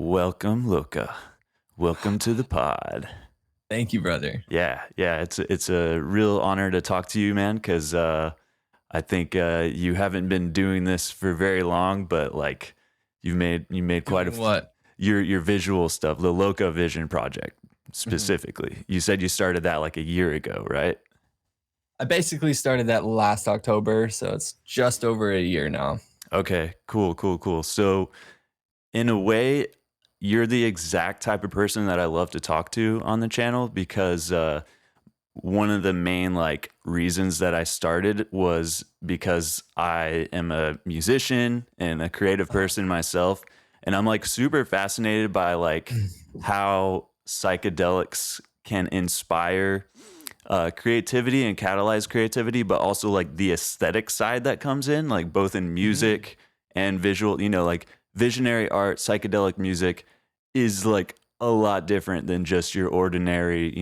Welcome, Loka. Welcome to the pod. Thank you, brother. Yeah, it's a real honor to talk to you, man. Because I think you haven't been doing this for very long, but like you made quite Doing what? your visual stuff, the Loka Vision project Mhm. specifically. You said you started that like a year ago, right? I basically started that last October, so it's just over a year now. Okay, cool. So in a way, you're the exact type of person that I love to talk to on the channel because one of the main like reasons that I started was because I am a musician and a creative person myself, and I'm like super fascinated by like how psychedelics can inspire creativity and catalyze creativity, but also like the aesthetic side that comes in, like both in Mhm. music and visual. Like visionary art, psychedelic music is like a lot different than just your ordinary,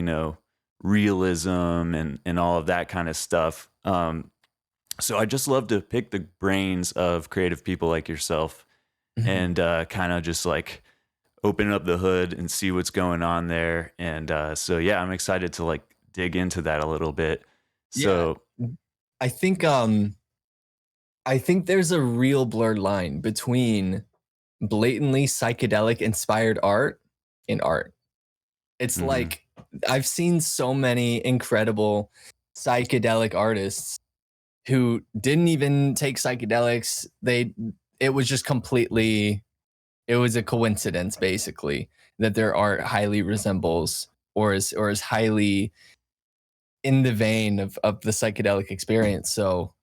realism and all of that kind of stuff. So I just love to pick the brains of creative people like yourself Mhm. and kind of just like open up the hood and see what's going on there. And so yeah, I'm excited to like dig into that a little bit. Yeah. So I think I think there's a real blurred line between blatantly psychedelic inspired art and art. It's mhm. like I've seen so many incredible psychedelic artists who didn't even take psychedelics. It was just completely it was a coincidence basically that their art highly resembles or is highly in the vein of the psychedelic experience. So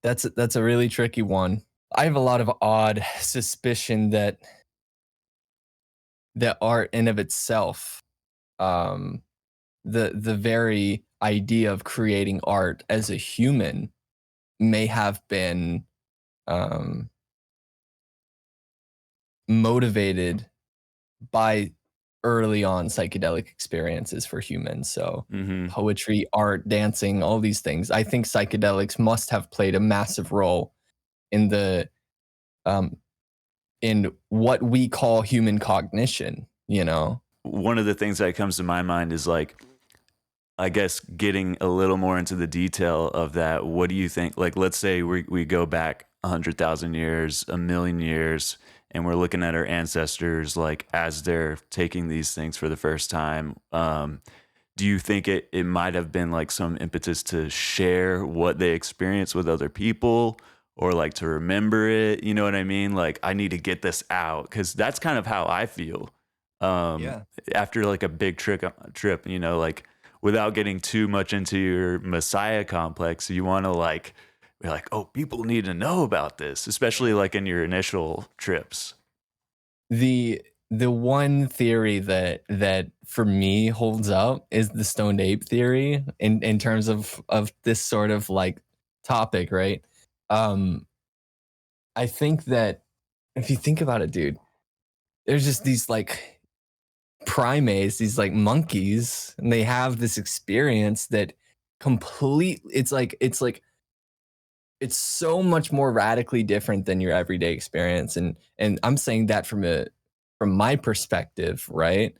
that's a really tricky one. I have a lot of odd suspicion that art in of itself, um, the very idea of creating art as a human may have been um, motivated by early on psychedelic experiences for humans. So Mhm. poetry, art, dancing, all these things. I think psychedelics must have played a massive role in the um, in what we call human cognition. You know. One of the things that comes to my mind is like I guess getting a little more into the detail of that. What do you think? Like, let's say we go back 100,000 years, a million years, and we're looking at our ancestors, like as they're taking these things for the first time. Do you think it might have been like some impetus to share what they experienced with other people or like to remember it? You know what I mean? Like, I need to get this out because that's kind of how I feel um, Yeah. after like a big trip, like without getting too much into your messiah complex, you want to like be like, oh, people need to know about this, especially like in your initial trips. The the one theory that for me holds up is the Stoned Ape Theory in terms of this sort of like topic, right? Um, I think that if you think about it, dude, there's just these like primates, these like monkeys, and they have this experience that complete it's so much more radically different than your everyday experience. And I'm saying that from my perspective, right?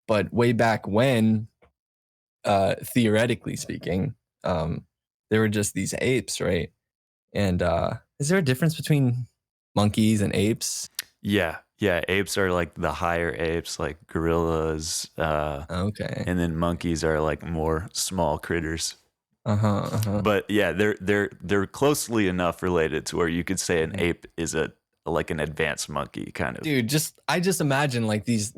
But way back when, theoretically speaking, um, there were just these apes, right? And is there a difference between monkeys and apes? Yeah, apes are like the higher apes, like gorillas, Okay. and then monkeys are like more small critters. Uh-huh. Uh-huh. But yeah, they're closely enough related to where you could say an Mhm. ape is a like an advanced monkey kind of. Dude, just I just imagine like these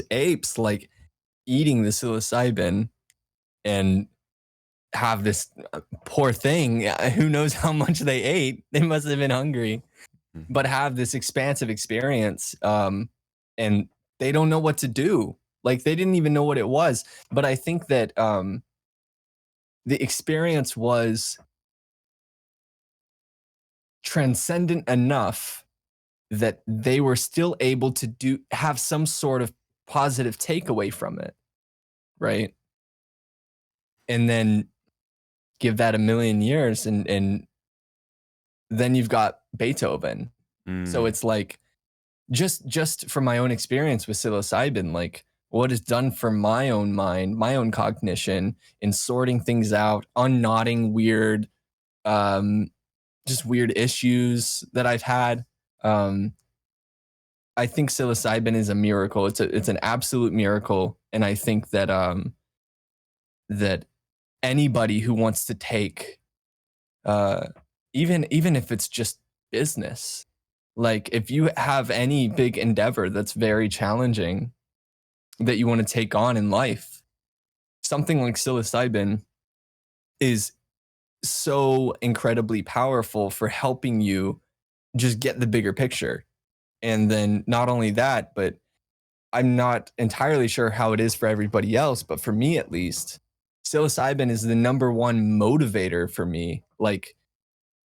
apes like eating the psilocybin and have this poor thing. Who knows how much they ate? They must have been hungry, Mm. but have this expansive experience. And they don't know what to do. Like they didn't even know what it was. But I think that the experience was transcendent enough that they were still able to have some sort of positive takeaway from it, right? And then give that a million years, and then you've got Beethoven. So Mm. it's like, just from my own experience with psilocybin, like what it's done for my own mind, my own cognition in sorting things out, unknotting weird, um, just weird issues that I've had. Um, I think psilocybin is a miracle. It's an absolute miracle, and I think that that anybody who wants to take, uh, even if it's just business, like if you have any big endeavor that's very challenging that you want to take on in life, something like psilocybin is so incredibly powerful for helping you just get the bigger picture. And then not only that, but I'm not entirely sure how it is for everybody else, but for me at least, psilocybin is the number one motivator for me. Like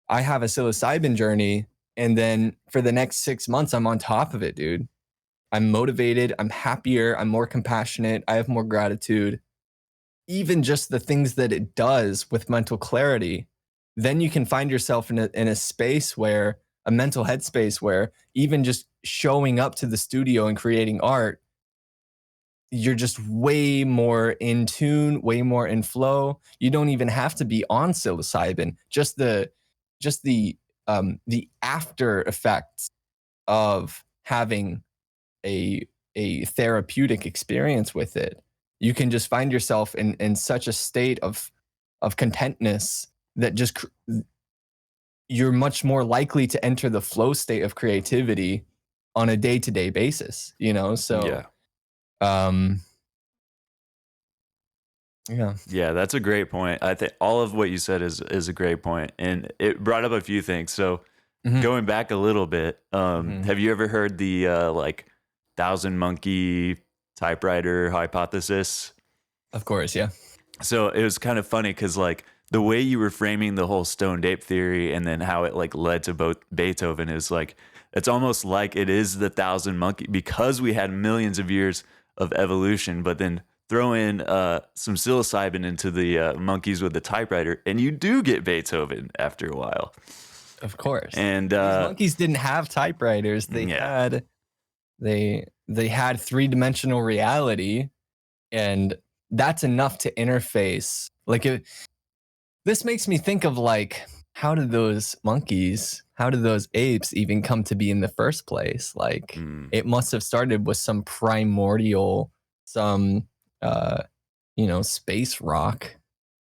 I have a psilocybin journey, and then for the next 6 months, I'm on top of it, dude. I'm motivated, I'm happier, I'm more compassionate, I have more gratitude. Even just the things that it does with mental clarity, then you can find yourself in a space where, a mental headspace where even just showing up to the studio and creating art, you're just way more in tune, way more in flow. You don't even have to be on psilocybin. Just the after effects of having a therapeutic experience with it. You can just find yourself in such a state of contentness that you're much more likely to enter the flow state of creativity on a day-to-day basis, you know? So Yeah. um yeah. Yeah, that's a great point. I think all of what you said is a great point, and it brought up a few things. So Mhm. going back a little bit, Mhm. have you ever heard the like thousand monkey typewriter hypothesis? Of course, yeah. So it was kind of funny because like the way you were framing the whole Stoned Ape theory and then how it like led to both Beethoven is like it's almost like it is the thousand monkey because we had millions of years of evolution, but then throw in some psilocybin into the monkeys with the typewriter, and you do get Beethoven after a while. Of course. And These monkeys didn't have typewriters. yeah, They had three-dimensional reality, and that's enough to interface. This makes me think of like, how did those apes even come to be in the first place? Like mm, it must have started with some primordial, some uh, space rock,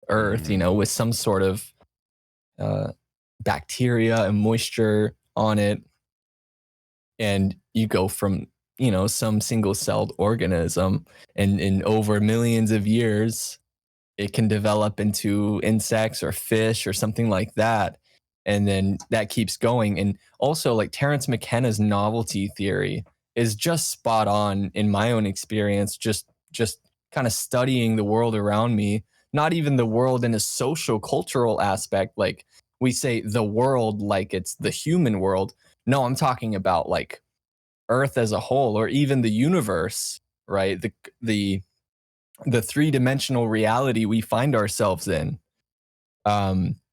Earth, mm, with some sort of uh bacteria and moisture on it. And you go from, some single celled organism, and in over millions of years it can develop into insects or fish or something like that. And then that keeps going. And also, like Terence McKenna's novelty theory is just spot on in my own experience, just kind of studying the world around me, not even the world in a social cultural aspect. Like we say the world like it's the human world. No, I'm talking about like Earth as a whole, or even the universe, right? The the three-dimensional reality we find ourselves in.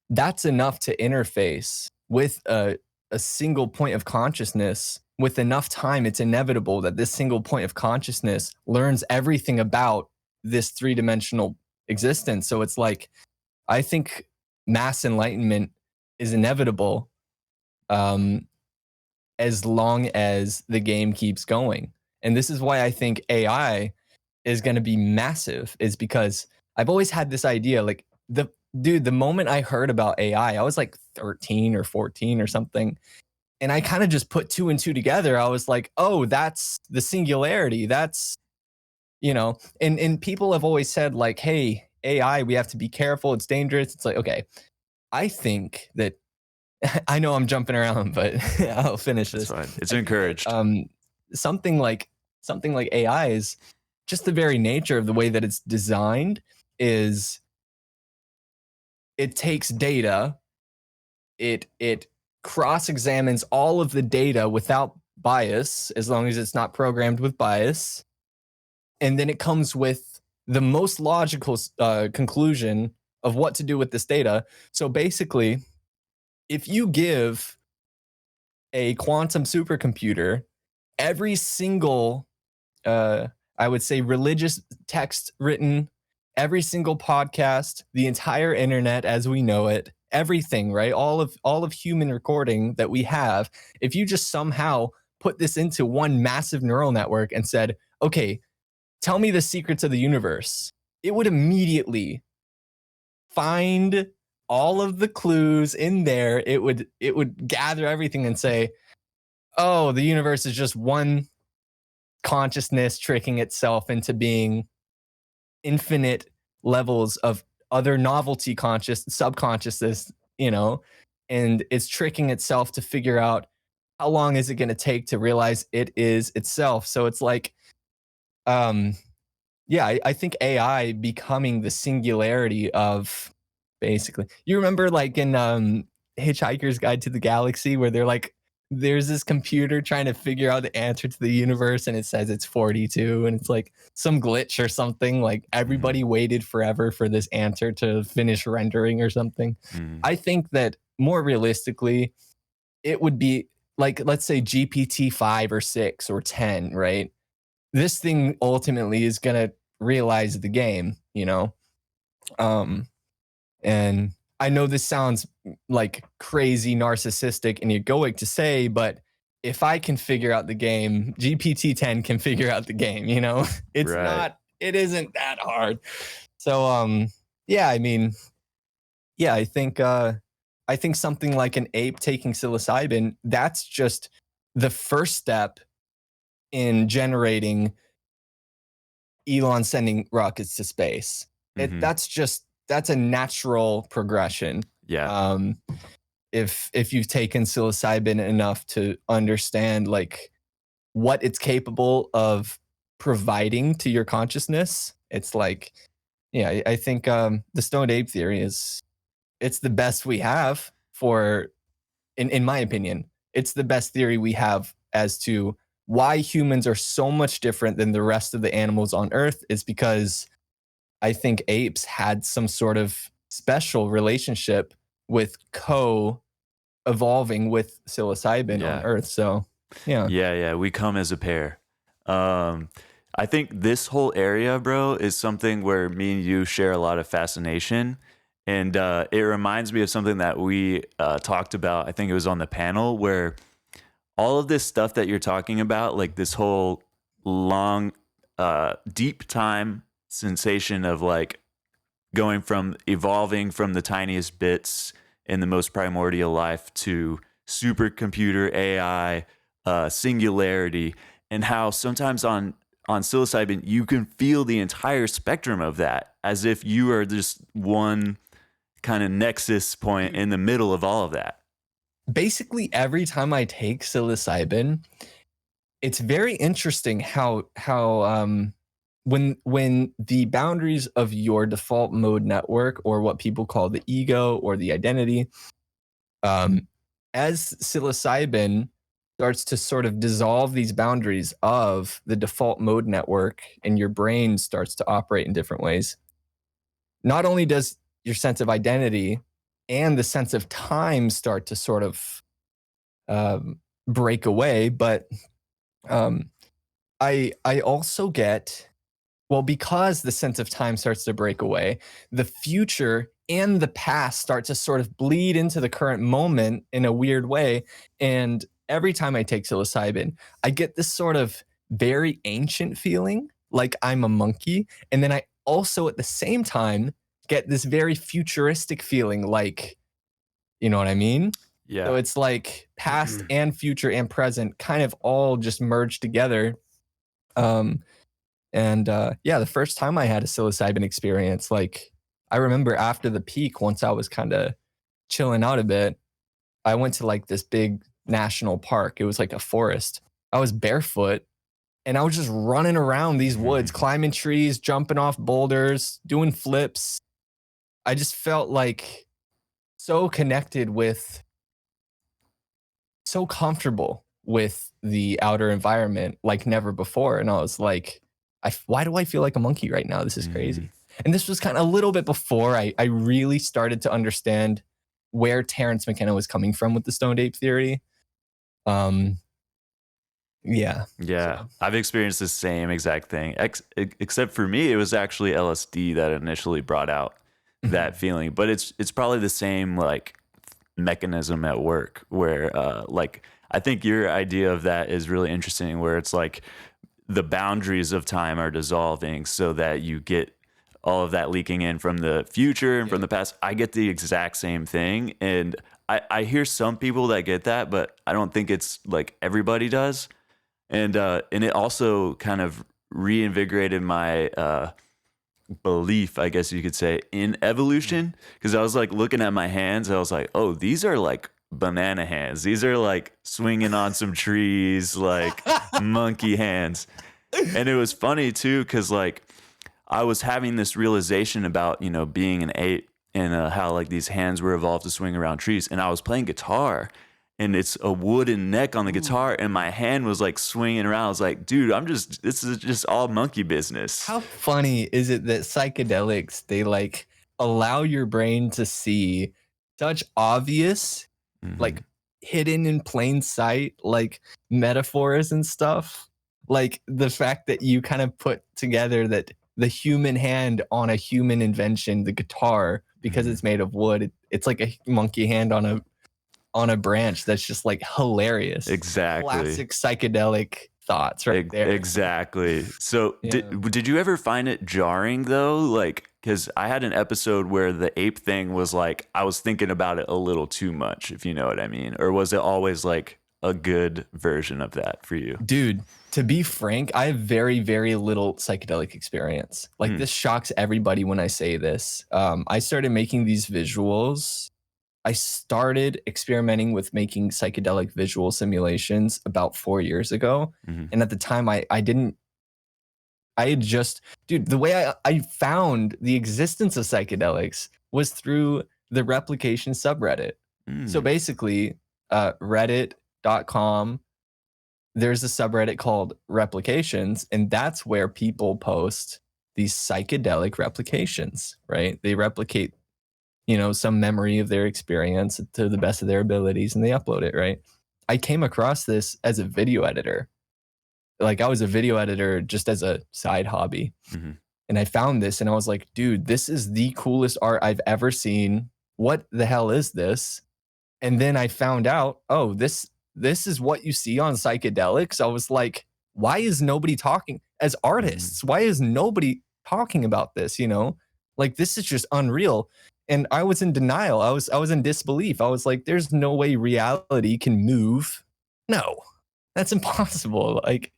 That's enough to interface with a single point of consciousness. With enough time, it's inevitable that this single point of consciousness learns everything about this three-dimensional existence. So it's like, I think mass enlightenment is inevitable, um, as long as the game keeps going. And this is why I think AI is going to be massive, is because I've always had this idea, like the moment I heard about AI, I was like 13 or 14 or something, and I kind of just put two and two together. I was like, "Oh, that's the singularity." And people have always said like, "Hey, AI, we have to be careful. It's dangerous." It's like, "Okay, I think that I know I'm jumping around, but I'll finish that's this. fine. It's I think that encouraged. something like something like AI is just the very nature of the way that it's designed. Is it takes data, it cross examines all of the data without bias, as long as it's not programmed with bias, and then it comes with the most logical conclusion of what to do with this data. So basically, if you give a quantum supercomputer, every single I would say religious text written, every single podcast, the entire internet as we know it, everything, right? All of human recording that we have, if you just somehow put this into one massive neural network and said, okay, tell me the secrets of the universe, it would immediately find all of the clues in there. It would gather everything and say, oh, the universe is just one consciousness tricking itself into being infinite levels of other novelty conscious subconsciousness, and it's tricking itself to figure out how long is it going to take to realize it is itself. So it's like, um yeah, I think AI becoming the singularity of, basically, you remember like in Hitchhiker's Guide to the Galaxy, where they're like, there's this computer trying to figure out the answer to the universe and it says it's 42, and it's like some glitch or something, like everybody waited forever for this answer to finish rendering or something. I think that more realistically, it would be like, let's say GPT 5 or 6 or 10, right? This thing ultimately is going to realize the game, um and I know this sounds like crazy narcissistic and egoic to say, but if I can figure out the game, GPT-10 can figure out the game, it's Right. it isn't that hard. So yeah, I mean, yeah, I think something like an ape taking psilocybin, that's just the first step in generating Elon sending rockets to space. Mm-hmm. That's a natural progression. Yeah. Um, if you've taken psilocybin enough to understand like what it's capable of providing to your consciousness, it's like, yeah, I think the Stoned Ape Theory it's the best we have for, in my opinion, it's the best theory we have as to why humans are so much different than the rest of the animals on Earth. Is because I think apes had some sort of special relationship with evolving with psilocybin on Yeah. Earth. So, yeah. Yeah, we come as a pair. Um, I think this whole area, bro, is something where me and you share a lot of fascination. And it reminds me of something that we talked about. I think it was on the panel where all of this stuff that you're talking about, like this whole long, deep time sensation of like going from evolving from the tiniest bits in the most primordial life to supercomputer AI, singularity, and how sometimes on psilocybin you can feel the entire spectrum of that as if you are just one kind of nexus point in the middle of all of that. Basically, every time I take psilocybin, it's very interesting how when the boundaries of your default mode network, or what people call the ego or the identity, um, as psilocybin starts to sort of dissolve these boundaries of the default mode network and your brain starts to operate in different ways, not only does your sense of identity and the sense of time start to sort of break away, but um, I also get, well, because the sense of time starts to break away, the future and the past start to sort of bleed into the current moment in a weird way. And every time I take psilocybin, I get this sort of very ancient feeling, like I'm a monkey. And then I also at the same time get this very futuristic feeling, like, you know what I mean? So Yeah. it's like past and future and present kind of all just merged together. Um, and yeah, the first time I had a psilocybin experience, like I remember after the peak, once I was kind of chilling out a bit, I went to like this big national park. It was like a forest. I was barefoot and I was just running around these woods, climbing trees, jumping off boulders, doing flips. I just felt like so connected with, so comfortable with the outer environment like never before. And I was like, why do I feel like a monkey right now? This is crazy. And this was kind of a little bit before I really started to understand where Terrence McKenna was coming from with the Stoned Ape Theory. Um, yeah. Yeah, So I've experienced the same exact thing. Except for me, it was actually LSD that initially brought out that mhm. feeling. But it's probably the same like mechanism at work where like I think your idea of that is really interesting, where it's like the boundaries of time are dissolving so that you get all of that leaking in from the future and from Yeah. the past. I get the exact same thing. And I hear some people that get that, but I don't think it's like everybody does. And it also kind of reinvigorated my belief, I guess you could say, in Mm. evolution. Because I was like looking at my hands, I was like, oh, these are like banana hands. These are like swinging on some trees, like monkey hands. And it was funny too, because like I was having this realization about, you know, being an ape and how like these hands were evolved to swing around trees. And I was playing guitar and it's a wooden neck on the guitar and my hand was like swinging around. I was like, dude, this is just all monkey business. How funny is it that psychedelics, they like allow your brain to see such obvious, Hmm. like hidden in plain sight, like metaphors and stuff? Like the fact that you kind of put together that the human hand on a human invention, the guitar, because Hmm. it's made of wood, it's like a monkey hand on a branch. That's just like hilarious. Exactly. Classic psychedelic thoughts right there. Exactly. So Yeah. did you ever find it jarring though? Like, because I had an episode where the ape thing was like I was thinking about it a little too much, if you know what I mean, or was it always like a good version of that for you? Dude, to be frank, I have very, very little psychedelic experience. Like Hmm. this shocks everybody when I say this. I started making these visuals. I started experimenting with making psychedelic visual simulations about 4 years ago. Hmm. And at the time, I didn't, I had just, dude, the way I found the existence of psychedelics was through the replication subreddit. So Mm. basically, reddit.com, there's a subreddit called Replications, and that's where people post these psychedelic replications, right? They replicate, some memory of their experience to the best of their abilities and they upload it, right? I came across this as a video editor. Like I was a video editor just as a side hobby. Hmm. And I found this and I was like, dude, this is the coolest art I've ever seen. What the hell is this? And then I found out, oh, this is what you see on psychedelics. I was like, why is nobody talking as Hmm. artists? Why is nobody talking about this, Like this is just unreal. And I was in denial. I was in disbelief. I was like, there's no way reality can move. No. That's impossible. Like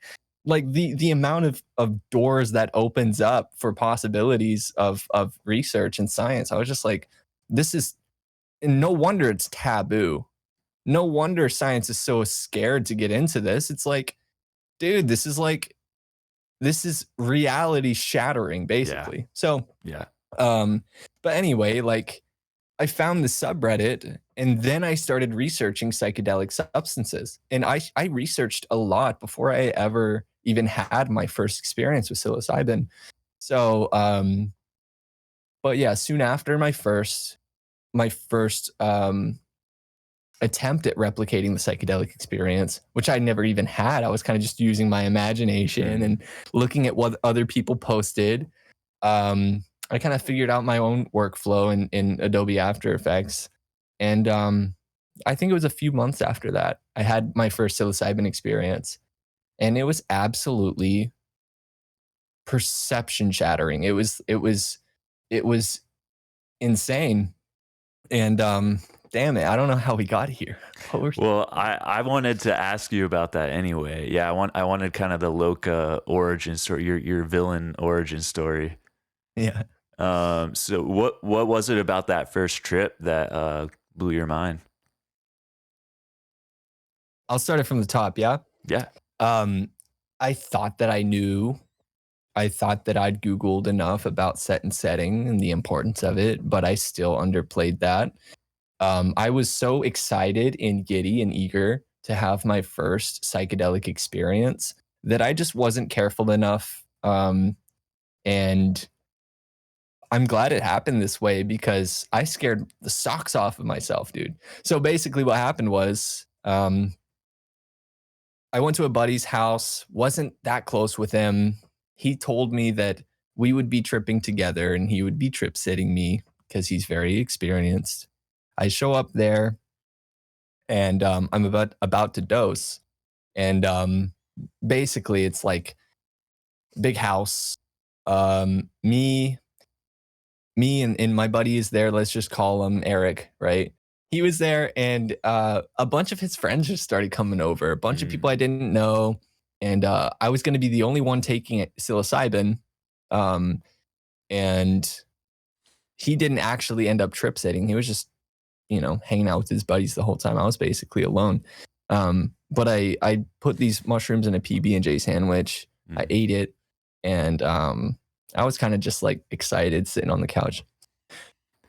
the amount of doors that opens up for possibilities of research and science. I was just like, this is, and no wonder it's taboo. No wonder science is so scared to get into this. It's like, dude, this is reality shattering, Yeah. basically. So, Yeah. um, but anyway, like I found the subreddit and then I started researching psychedelic substances. And I researched a lot before I ever even had my first experience with psilocybin. So, but yeah, soon after my first attempt at replicating the psychedelic experience, which I never even had. I was kind of just using my imagination Mm. and looking at what other people posted. I kind of figured out my own workflow in Adobe After Effects. And I think it was a few months after that, I had my first psilocybin experience. And it was absolutely perception shattering. It was insane. And damn it, I don't know how we got here. What were Well, I wanted to ask you about that anyway. Yeah, I wanted kind of the Loka origin story, your villain origin story. yeah. So what was it about that first trip that blew your mind? I'll start it from the top, yeah? Yeah. Um, I thought that I knew. I thought that I'd Googled enough about set and setting and the importance of it, but I still underplayed that. I was so excited and giddy and eager to have my first psychedelic experience that I just wasn't careful enough. And I'm glad it happened this way because I scared the socks off of myself, dude. So basically, what happened was I went to a buddy's house, wasn't that close with him. He told me that we would be tripping together and he would be trip sitting me because he's very experienced. I show up there and I'm about to dose. And basically, it's like big house. Me and my buddy is there. Let's just call him Eric, right? He was there, and a bunch of his friends just started coming over. A bunch of people I didn't know, and I was going to be the only one taking psilocybin, and he didn't actually end up trip sitting. He was just, hanging out with his buddies the whole time. I was basically alone. But I put these mushrooms in a PB&J sandwich. I ate it, and I was kind of just like excited sitting on the couch.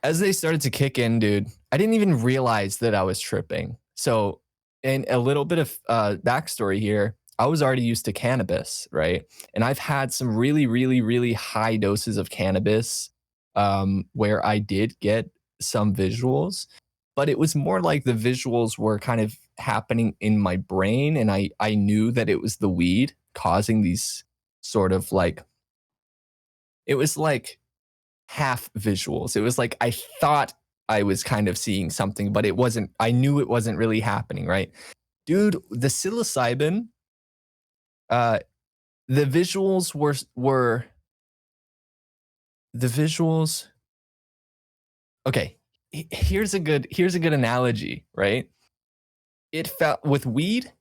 As they started to kick in, dude, I didn't even realize that I was tripping. So, and a little bit of backstory here, I was already used to cannabis, right? And I've had some really, really, really high doses of cannabis where I did get some visuals, but it was more like the visuals were kind of happening in my brain. And I knew that it was the weed causing these sort of like, it was like half visuals. It was like I thought I was kind of seeing something, but it wasn't. I knew it wasn't really happening, right? Dude, the psilocybin, the visuals were the visuals. Okay, here's a good analogy, right? It felt with weed,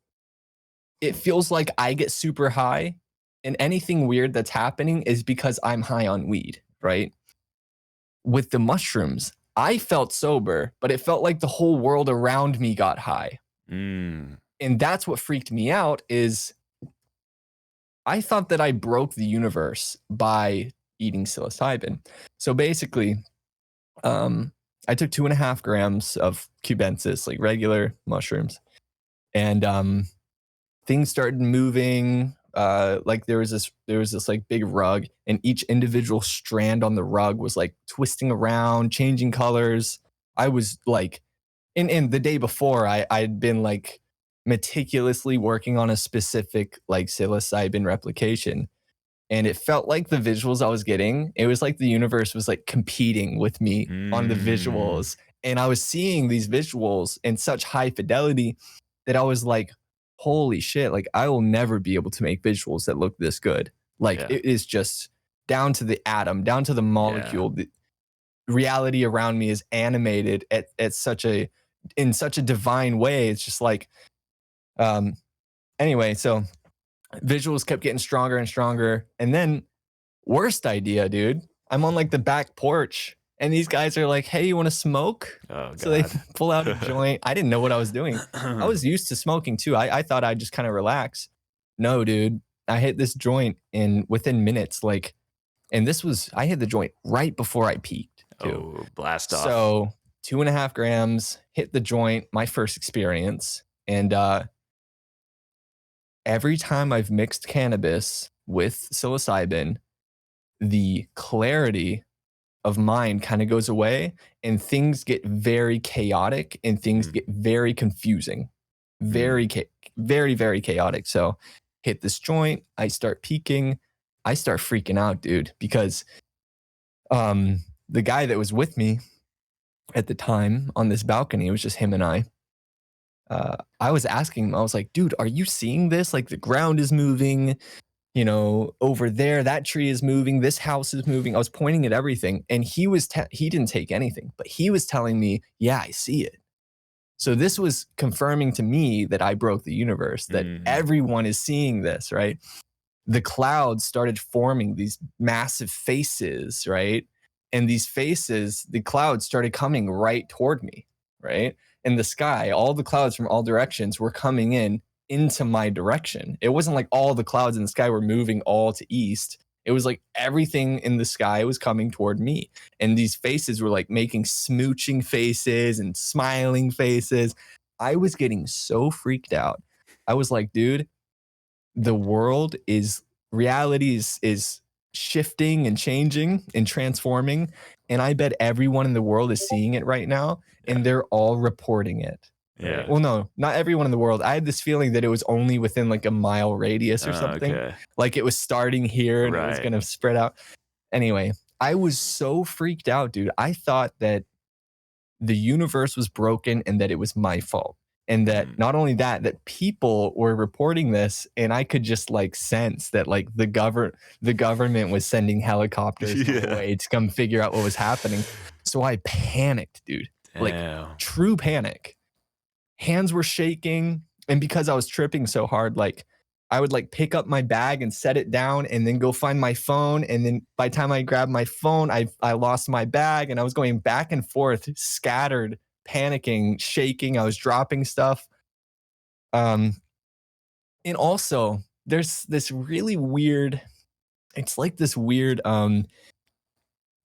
it feels like I get super high, and anything weird that's happening is because I'm high on weed, right? With the mushrooms, I felt sober, but it felt like the whole world around me got high. And that's what freaked me out is I thought that I broke the universe by eating psilocybin. So basically, I took 2.5 grams of cubensis, like regular mushrooms, and things started moving. Like there was this like big rug, and each individual strand on the rug was like twisting around, changing colors. I was like, and the day before, I'd been like meticulously working on a specific like psilocybin replication, and it felt like the visuals I was getting, it was like the universe was like competing with me on the visuals, and I was seeing these visuals in such high fidelity that I was like, holy shit, like I will never be able to make visuals that look this good. Like it is just down to the atom, down to the molecule. The reality around me is animated at such a in such a divine way. It's just like anyway, so visuals kept getting stronger and stronger. And then worst idea, dude. I'm on like the back porch and these guys are like, hey, you want to smoke? Oh, so they pull out a joint. I didn't know what I was doing. I was used to smoking too. I thought I'd just kind of relax. No, dude. I hit this joint and within minutes, like, and I hit the joint right before I peaked too. Oh, blast off. So 2.5 grams, hit the joint, my first experience. And every time I've mixed cannabis with psilocybin, the clarity of mind kind of goes away and things get very chaotic and things get very confusing. Very, very chaotic. So hit this joint, I start peaking, I start freaking out, dude, because the guy that was with me at the time on this balcony, it was just him and I was asking him, I was like, dude, are you seeing this? Like the ground is moving, over there, that tree is moving, this house is moving. I was pointing at everything and he didn't take anything, but he was telling me, yeah, I see it. So this was confirming to me that I broke the universe, that everyone is seeing this, right? The clouds started forming these massive faces, right? And these faces, the clouds started coming right toward me, right? In the sky, all the clouds from all directions were coming into my direction. It wasn't like all the clouds in the sky were moving all to east. It was like everything in the sky was coming toward me. And these faces were like making smooching faces and smiling faces. I was getting so freaked out. I was like, dude, the world reality is shifting and changing and transforming. And I bet everyone in the world is seeing it right now and they're all reporting it. Right. Yeah. Well, no, not everyone in the world. I had this feeling that it was only within like a mile radius or something. Okay. Like it was starting here and it was Right. going to spread out. Anyway, I was so freaked out, dude. I thought that the universe was broken and that it was my fault. And that Mm. not only that, that people were reporting this, and I could just like sense that like the government was sending helicopters my Yeah. way to come figure out what was happening. So I panicked, dude. Like Damn. true panic. Hands were shaking, and because I was tripping so hard, like I would like pick up my bag and set it down and then go find my phone, and then by the time I grabbed my phone, I lost my bag, and I was going back and forth, scattered, panicking, shaking. I was dropping stuff. um and also there's this really weird, it's like this weird,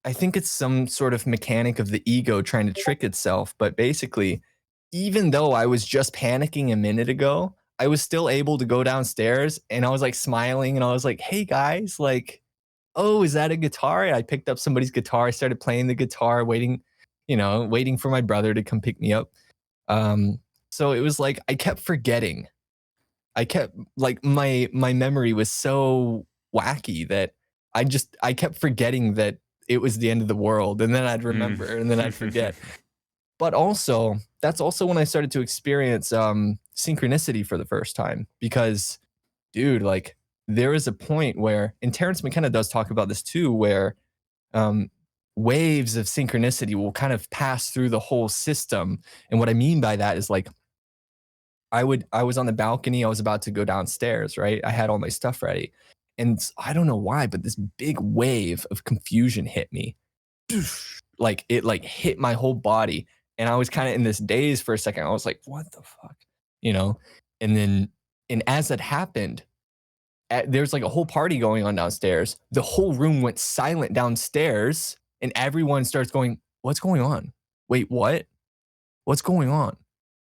I think it's some sort of mechanic of the ego trying to trick itself. But basically, even though I was just panicking a minute ago, I was still able to go downstairs, and I was like smiling, and I was like, hey guys, like, oh, is that a guitar? And I picked up somebody's guitar. I started playing the guitar, waiting for my brother to come pick me up. Um, so it was like I kept forgetting. I kept like my memory was so wacky that I kept forgetting that it was the end of the world, and then I'd Mm. remember, and then I'd forget. But also, that's also when I started to experience synchronicity for the first time. Because, dude, like there is a point where, and Terrence McKenna does talk about this too, where um, waves of synchronicity will kind of pass through the whole system. And what I mean by that is like I was on the balcony. I was about to go downstairs, right? I had all my stuff ready. And I don't know why, but this big wave of confusion hit me. Like it like hit my whole body. And I was kind of in this daze for a second. I was like, what the fuck? You know? And then, and as that happened, there's like a whole party going on downstairs. The whole room went silent downstairs, and everyone starts going, what's going on? Wait, what? What's going on?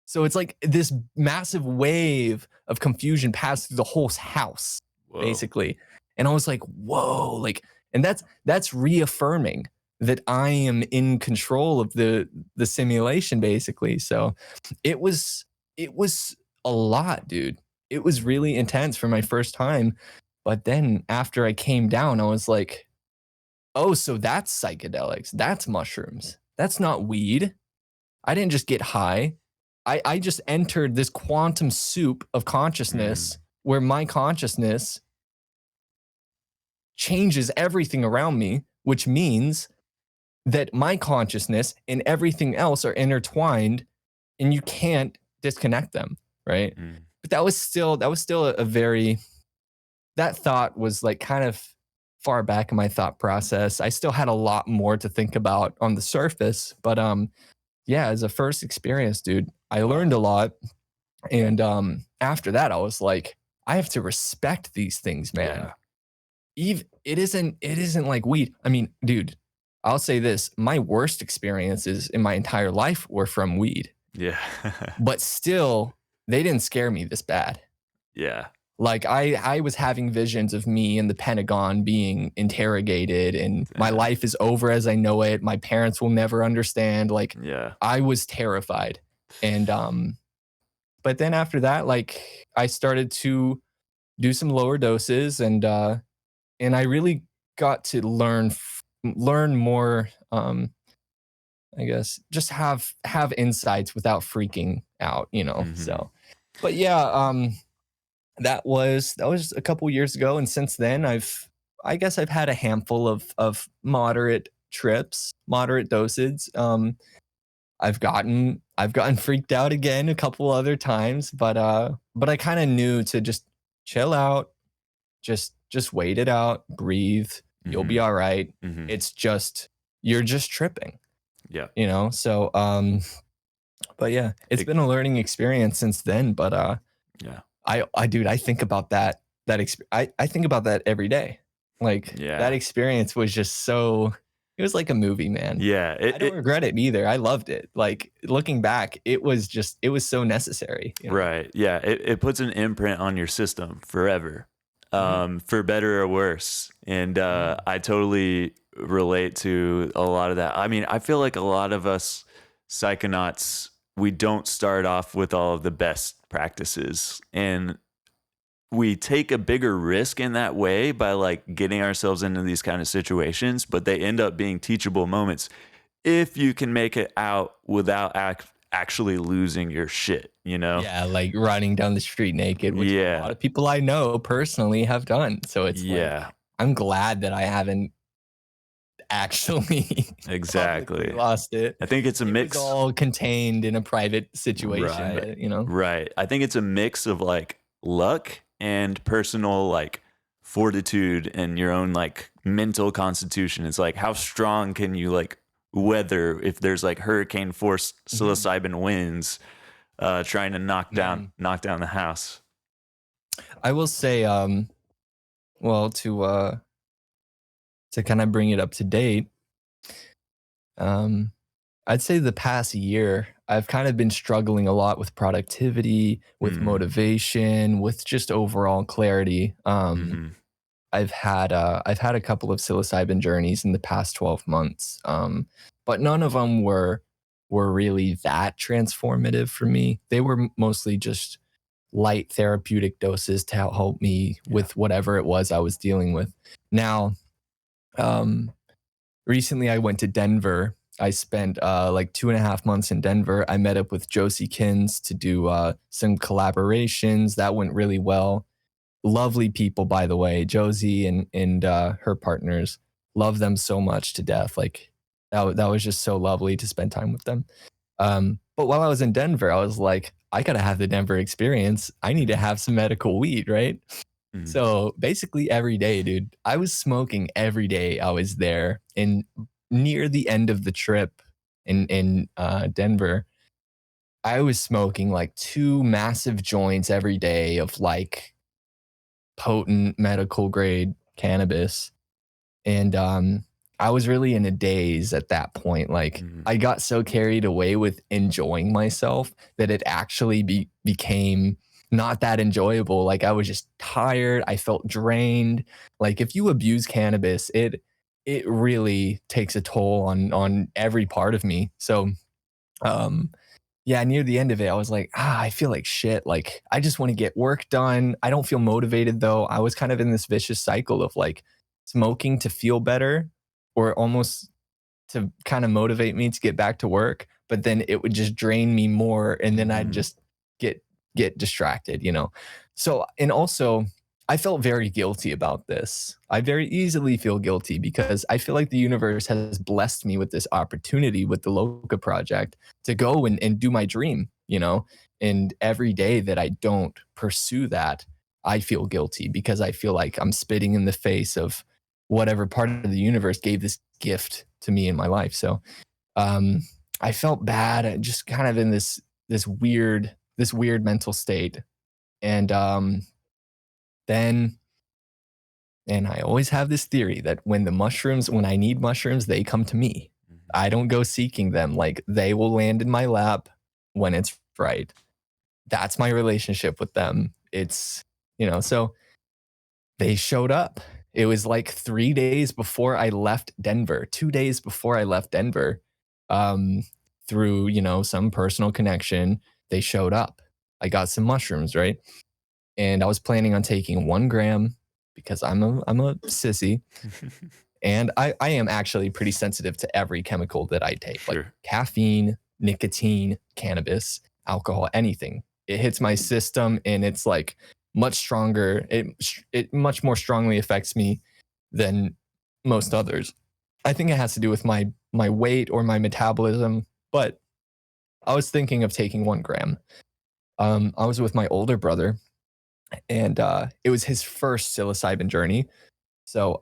So it's like this massive wave of confusion passed through the whole house, Whoa. basically. And I was like, whoa, like, and that's reaffirming that I am in control of the simulation, basically. So it was a lot, dude. It was really intense for my first time. But then after I came down, I was like, oh, so that's psychedelics. That's mushrooms. That's not weed. I didn't just get high. I just entered this quantum soup of consciousness where my consciousness changes everything around me, which means that my consciousness and everything else are intertwined, and you can't disconnect them, right? But that was still a very, that thought was like kind of far back in my thought process. I still had a lot more to think about on the surface, but yeah, as a first experience, dude, I learned a lot. And after that, I was like, I have to respect these things, man. Yeah. It isn't like weed. I mean, dude, I'll say this. My worst experiences in my entire life were from weed. Yeah. But still, they didn't scare me this bad. Yeah. Like I was having visions of me in the Pentagon being interrogated, and my life is over as I know it. My parents will never understand. Like, Yeah. I was terrified. And but then after that, like I started to do some lower doses, and I really got to learn more. I guess just have insights without freaking out, you know. So, but yeah, that was a couple years ago, and since then I guess I've had a handful of moderate trips, moderate doses. I've gotten freaked out again a couple other times, but I kind of knew to just chill out, just wait it out, breathe. You'll be all right. It's just, you're just tripping. Yeah. You know? So but yeah, it's been a learning experience since then, but yeah. Dude, I think about that I think about that every day. Like that experience was just so, it was like a movie, man. Yeah. I don't regret it either. I loved it. Like looking back, it was so necessary. You know? Right. Yeah. It puts an imprint on your system forever, for better or worse. And I totally relate to a lot of that. I mean, I feel like a lot of us psychonauts we don't start off with all of the best practices, and we take a bigger risk in that way by like getting ourselves into these kind of situations, but they end up being teachable moments if you can make it out without actually losing your shit, you know? Yeah, like running down the street naked, which a lot Yeah. of people I know personally have done. So it's Yeah. like, I'm glad that I haven't actually publicly Exactly. lost it. I think it's a It was mix. all contained in a private situation, Right. but you know, Right. I think it's a mix of like luck and personal like fortitude and your own like mental constitution. It's like how strong can you like weather if there's like hurricane force Mhm. psilocybin winds trying to Man, knock down the house. I will say, well, to kind of bring it up to date, um, I'd say the past year, I've kind of been struggling a lot with productivity, with Mm. motivation, with just overall clarity. Mhm. I've had a couple of psilocybin journeys in the past 12 months, but none of them were really that transformative for me. They were mostly just light therapeutic doses to help me Yeah. with whatever it was I was dealing with. Now, um, recently I went to Denver. I spent like 2.5 months in Denver. I met up with Josie Kins to do some collaborations. That went really well. Lovely people, by the way. Josie and her partners, love them so much to death. Like that was just so lovely to spend time with them. But while I was in Denver, I was like, I gotta have the Denver experience. I need to Mhm. have some medical weed, right? Mhm. So basically every day, dude, I was smoking every day I was there. And near the end of the trip in Denver, I was smoking like 2 massive joints every day of like potent medical grade cannabis. And I was really in a daze at that point. Like Mhm. I got so carried away with enjoying myself that it actually became not that enjoyable. Like I was just tired. I felt drained. Like if you abuse cannabis, it really takes a toll on every part of me. So um yeah, near the end of it, I was like, I feel like shit. Like, I just want to get work done. I don't feel motivated though. I was kind of in this vicious cycle of like smoking to feel better or almost to kind of motivate me to get back to work. But then it would just drain me more. And then I'd Mhm. just get, get distracted, you know? So, and also, I felt very guilty about this. I very easily feel guilty because I feel like the universe has blessed me with this opportunity with the Loka project to go and do my dream, you know? And every day that I don't pursue that, I feel guilty because I feel like I'm spitting in the face of whatever part of the universe gave this gift to me in my life. So um, I felt bad, just kind of in this weird mental state. And then and I always have this theory that when I need mushrooms, they come to me. Mhm. I don't go seeking them. Like they will land in my lap when it's right. That's my relationship with them. It's, you know, so they showed up. It was like 3 days before I left Denver, 2 days before I left Denver. Um, through, you know, some personal connection, they showed up. I got some mushrooms, right? And I was planning on taking 1 gram because I'm a sissy. And I am actually pretty sensitive to every chemical that I take, like Sure. caffeine, nicotine, cannabis, alcohol, anything. It hits my system and it's like much stronger. It much more strongly affects me than most others. I think it has to do with my weight or my metabolism, but I was thinking of taking 1 gram. I was with my older brother and it was his first psilocybin journey. So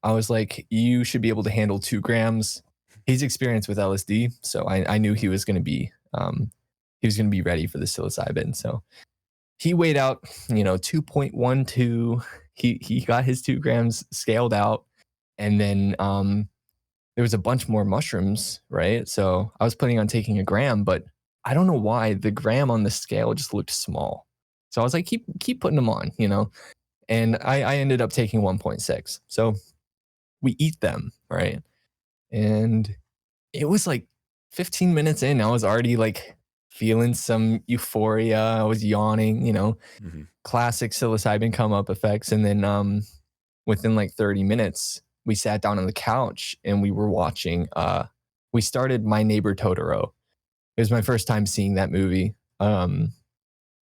I was like, you should be able to handle 2 grams. He's experienced with LSD, so I knew he was gonna be ready for the psilocybin. So he weighed out, you know, 2.12. He got his 2 grams scaled out, and then there was a bunch more mushrooms, right? So I was planning on taking 1 gram, but I don't know why the gram on the scale just looked small. So I was like, keep putting them on, you know. And I ended up taking 1.6. So we eat them, right? And it was like 15 minutes in, I was already like feeling some euphoria. I was yawning, Mm-hmm. classic psilocybin come up effects. And then within like 30 minutes, we sat down on the couch and we were watching, we started My Neighbor Totoro. It was my first time seeing that movie.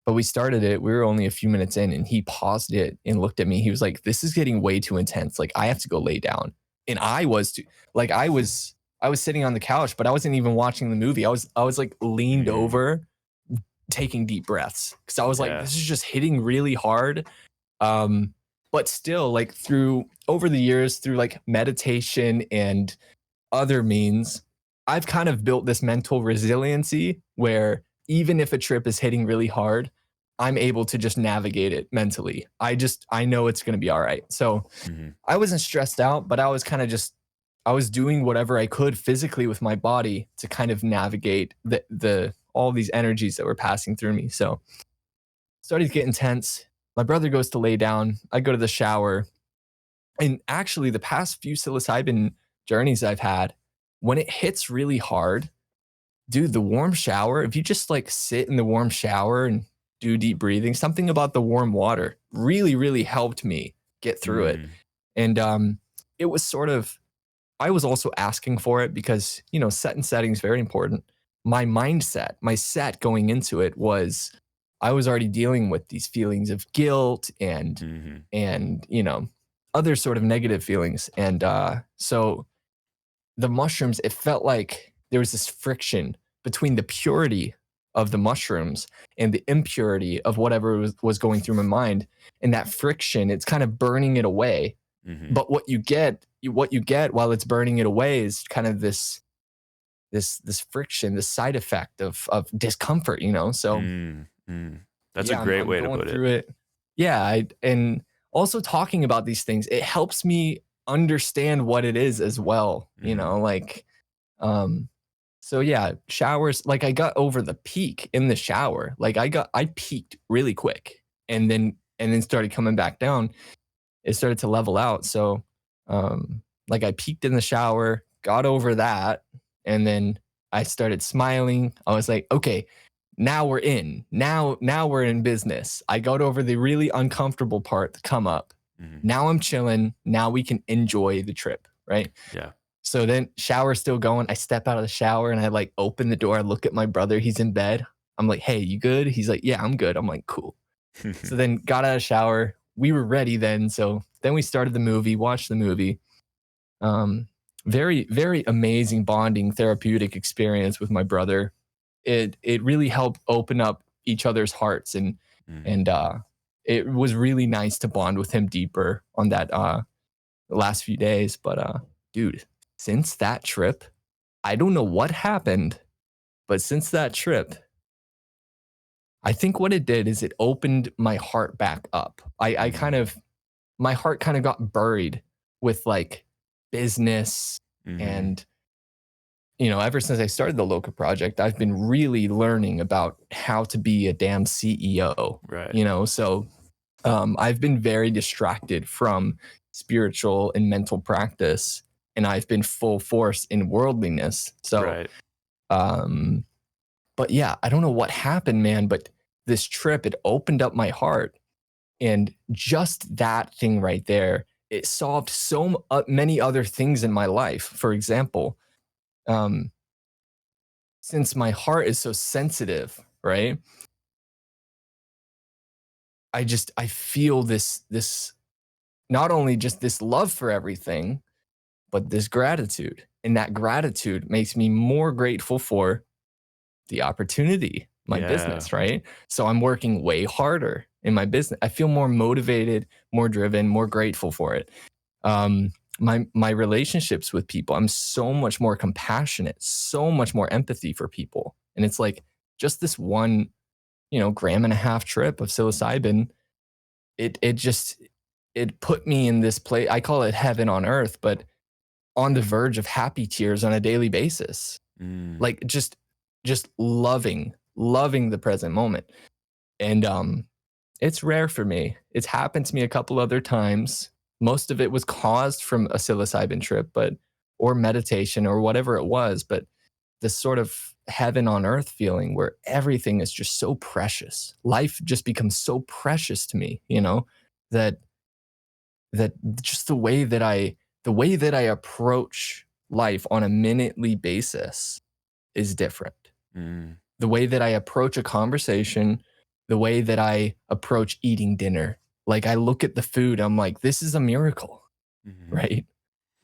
But we started it. We were only a few minutes in and he paused it and looked at me. He was like, this is getting way too intense. Like I have to go lay down. And I was too, like, I was sitting on the couch, but I wasn't even watching the movie. I was like leaned over, taking deep breaths. Cause I was like, this is just hitting really hard. But still like over the years, through like meditation and other means, I've kind of built this mental resiliency where even if a trip is hitting really hard, I'm able to just navigate it mentally. I know it's going to be all right. So I wasn't stressed out, but I was kind of I was doing whatever I could physically with my body to kind of navigate all these energies that were passing through me. So started to get intense. My brother goes to lay down. I go to the shower. And actually the past few psilocybin journeys I've had, when it hits really hard, dude, the warm shower, if you just like sit in the warm shower and do deep breathing, something about the warm water really, really helped me get through it. And it was sort of, I was also asking for it because, set and setting is very important. My mindset, my set going into it was, I was already dealing with these feelings of guilt and other sort of negative feelings. And so the mushrooms, it felt like there was this friction between the purity of the mushrooms and the impurity of whatever was going through my mind. And that friction, it's kind of burning it away. But what you get while it's burning it away is kind of this friction, this side effect of discomfort, So that's a great way to put it. Yeah. And also talking about these things, it helps me understand what it is as well, so yeah, showers, like I got over the peak in the shower. Like I peaked really quick and then started coming back down. It started to level out. So like I peaked in the shower, got over that, and then I started smiling. I was like, okay, now we're in. Now we're in business. I got over the really uncomfortable part to come up. Now I'm chilling. Now we can enjoy the trip, right? Yeah. So then shower still going. I step out of the shower and I like open the door. I look at my brother. He's in bed. I'm like, hey, you good? He's like, yeah, I'm good. I'm like, cool. So then got out of the shower. We were ready then. So then we started the movie, watched the movie. Very, very amazing bonding therapeutic experience with my brother. It really helped open up each other's hearts and it was really nice to bond with him deeper on that last few days. But dude, since that trip, I don't know what happened, but since that trip, I think what it did is it opened my heart back up. My heart kind of got buried with like business and, ever since I started the Loka project, I've been really learning about how to be a damn CEO, right? So I've been very distracted from spiritual and mental practice, and I've been full force in worldliness. So, right. But yeah, I don't know what happened, man, but this trip, it opened up my heart, and just that thing right there, it solved so many other things in my life. For example, since my heart is so sensitive, right? I feel this not only just this love for everything, but this gratitude. And that gratitude makes me more grateful for the opportunity, my business, right? So I'm working way harder in my business. I feel more motivated, more driven, more grateful for it. My relationships with people, I'm so much more compassionate, so much more empathy for people. And it's like just this one, 1.5 gram trip of psilocybin, it put me in this place. I call it heaven on earth, but on the verge of happy tears on a daily basis. Like just loving the present moment. And it's rare for me. It's happened to me a couple other times. Most of it was caused from a psilocybin trip, or meditation or whatever it was. But this sort of heaven on earth feeling where everything is just so precious. Life just becomes so precious to me, you know, that that just the way that I approach life on a minutely basis is different. Mm, The way that I approach a conversation, the way that I approach eating dinner. Like I look at the food, I'm like, this is a miracle, mhm, right?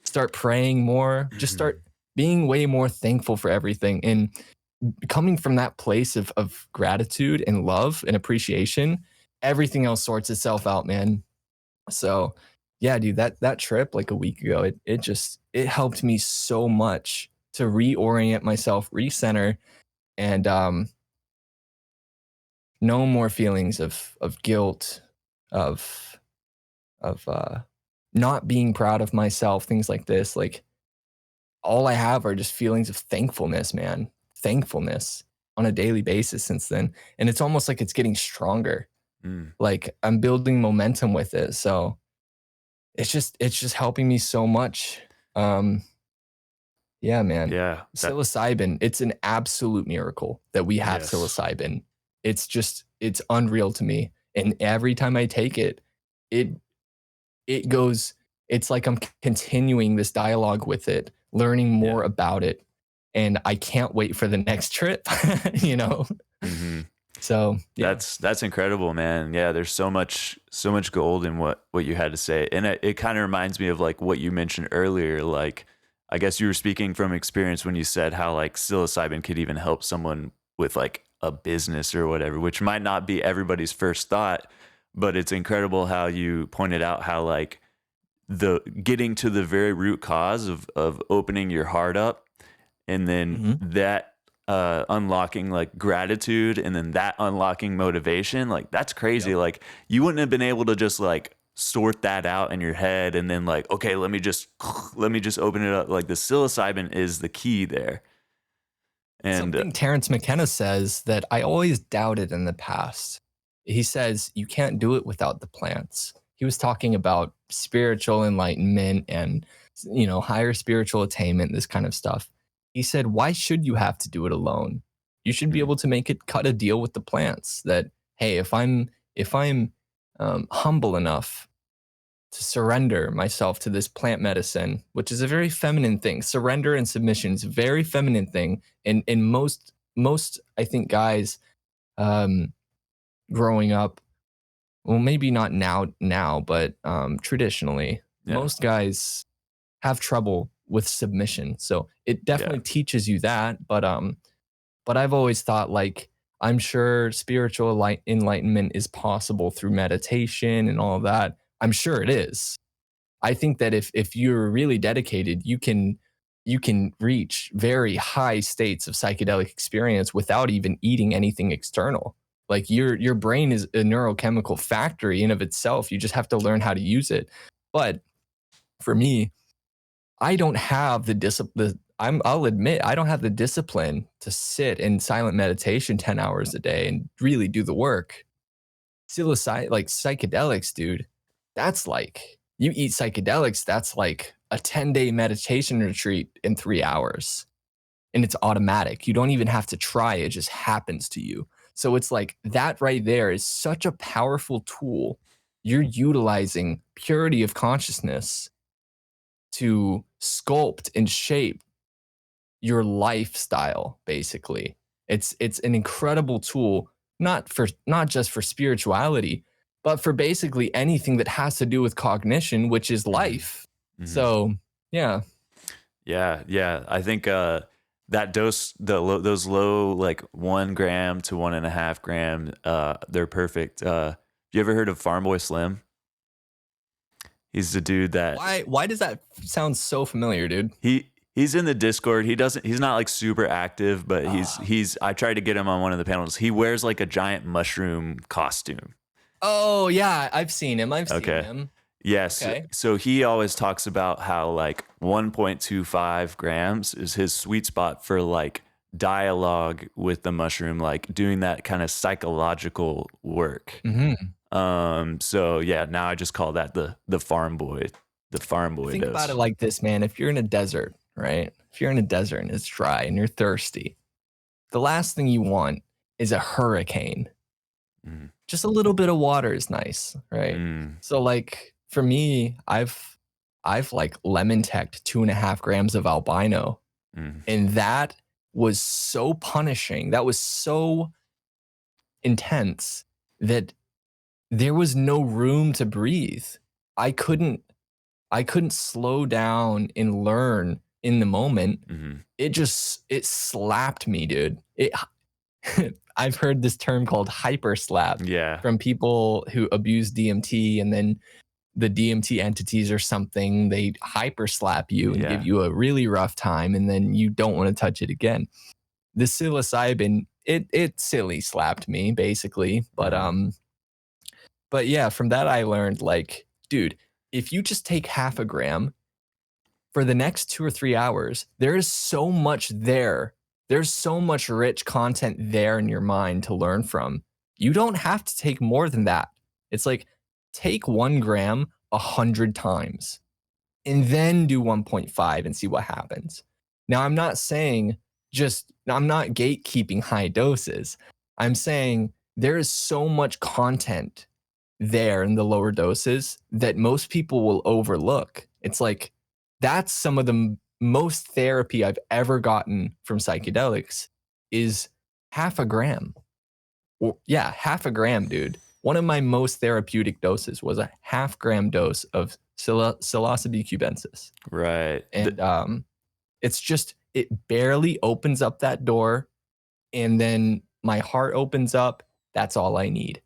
Start praying more, just start being way more thankful for everything. And coming from that place of gratitude and love and appreciation, everything else sorts itself out, man. So yeah, dude, that trip like a week ago, it helped me so much to reorient myself, recenter, and no more feelings of guilt, of of not being proud of myself, things like this. Like all I have are just feelings of thankfulness, man. Thankfulness on a daily basis since then. And it's almost like it's getting stronger. mm. Like I'm building momentum with it. So it's just helping me so much. Um yeah, man. Yeah, that Psilocybin, it's an absolute miracle that we have yes. psilocybin. It's unreal to me. And every time I take it, it it goes it's like I'm continuing this dialogue with it, learning Yeah. more about it, and I can't wait for the next trip, you know? hmm So, yeah. That's incredible, man. Yeah, there's so much gold in what you had to say, and it kind of reminds me of like what you mentioned earlier. Like, I guess you were speaking from experience when you said how like psilocybin could even help someone with like a business or whatever, which might not be everybody's first thought, but it's incredible how you pointed out how like the getting to the very root cause of opening your heart up, and then Mhm. that unlocking like gratitude, and then that unlocking motivation, like that's crazy. Yep. Like you wouldn't have been able to just like sort that out in your head and then like, okay, let me just open it up. Like the psilocybin is the key there. And Something Terrence McKenna says that I always doubted in the past. He says you can't do it without the plants. He was talking about spiritual enlightenment and higher spiritual attainment, this kind of stuff. He said, "Why should you have to do it alone? You should be mm, able to cut a deal with the plants that hey, if I'm humble enough to surrender myself to this plant medicine, which is a very feminine thing. Surrender and submission is a very feminine thing. And most I think guys um, growing up, well, maybe not now, but traditionally, yeah, most guys have trouble with submission. So it yeah, definitely teaches you that. But I've always thought like I'm sure spiritual enlightenment is possible through meditation and all of that. I'm sure it is. I think that if you're really dedicated, you can reach very high states of psychedelic experience without even eating anything external. Like your brain is a neurochemical factory in of itself. You just have to learn how to use it. But for me, I don't have the discipline. I'll admit I don't have the discipline to sit in silent meditation 10 hours a day and really do the work. Like psychedelics, dude, that's like you eat psychedelics, that's like a 10-day meditation retreat in 3 hours. And it's automatic. You don't even have to try, it just happens to you. So it's like that right there is such a powerful tool. You're utilizing purity of consciousness to sculpt and shape your lifestyle, basically. It's an incredible tool, not just for spirituality, but for basically anything that has to do with cognition, which is hmm life. hmm So yeah. yeah, yeah. I think that dose, those low like 1 gram to 1.5 gram, they're perfect. You ever heard of Farm Boy Slim? He's the dude that Why does that sound so familiar, dude? he's in the Discord. He's not like super active, but Ah. he's I tried to get him on one of the panels. He wears like a giant mushroom costume. Oh yeah, I've seen him. I've seen Okay. him. Yes. Okay. So he always talks about how like 1.25 grams is his sweet spot for like dialogue with the mushroom, like doing that kind of psychological work. Mhm. So yeah, now I just call that the farm boy Think about it dose. like this, man. If you're in a desert, right? If you're in a desert and it's dry and you're thirsty, the last thing you want is a hurricane. Mm. Just a little bit of water is nice, right? Mm. So like for me, I've like lemon teched 2.5 grams of albino, Mm. and that was so punishing. That was so intense that there was no room to breathe. I couldn't slow down and learn in the moment. Mm-hmm. It slapped me, dude. I've heard this term called hyper slap Yeah. from people who abuse DMT, and then the DMT entities or something, they hyper slap you and give you a really rough time, and then you don't want to touch it again. The psilocybin, it silly slapped me basically, but yeah, from that I learned, like, dude, if you just take 0.5 gram for the next 2 or 3 hours, there is so much there. There's so much rich content there in your mind to learn from. You don't have to take more than that. It's like, take 1 gram 100 times and then do 1.5 and see what happens. Now, I'm not gatekeeping high doses. I'm saying there is so much content there in the lower doses that most people will overlook. It's like, that's some of the most therapy I've ever gotten from psychedelics is 0.5 gram. Well, yeah, 0.5 gram, dude. One of my most therapeutic doses was a 0.5 gram dose of psilocybe cubensis. Right. And it's just, it barely opens up that door, and then my heart opens up. That's all I need.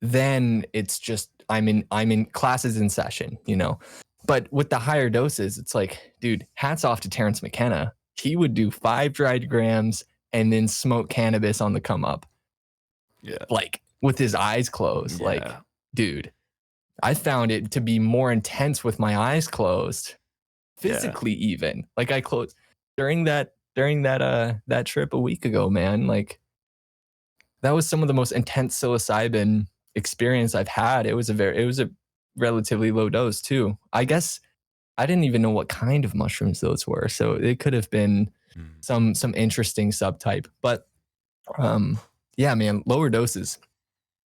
Then it's just, I'm in classes in session, you know. But with the higher doses, it's like, dude, hats off to Terrence McKenna. He would do 5 dried grams and then smoke cannabis on the come up. Yeah. Like with his eyes closed. Yeah. Like, dude, I found it to be more intense with my eyes closed, physically even. Like I closed during that trip a week ago, man. Like that was some of the most intense psilocybin experience I've had. It was a relatively low dose too. I guess I didn't even know what kind of mushrooms those were, so it could have been some interesting subtype. But yeah, man, lower doses.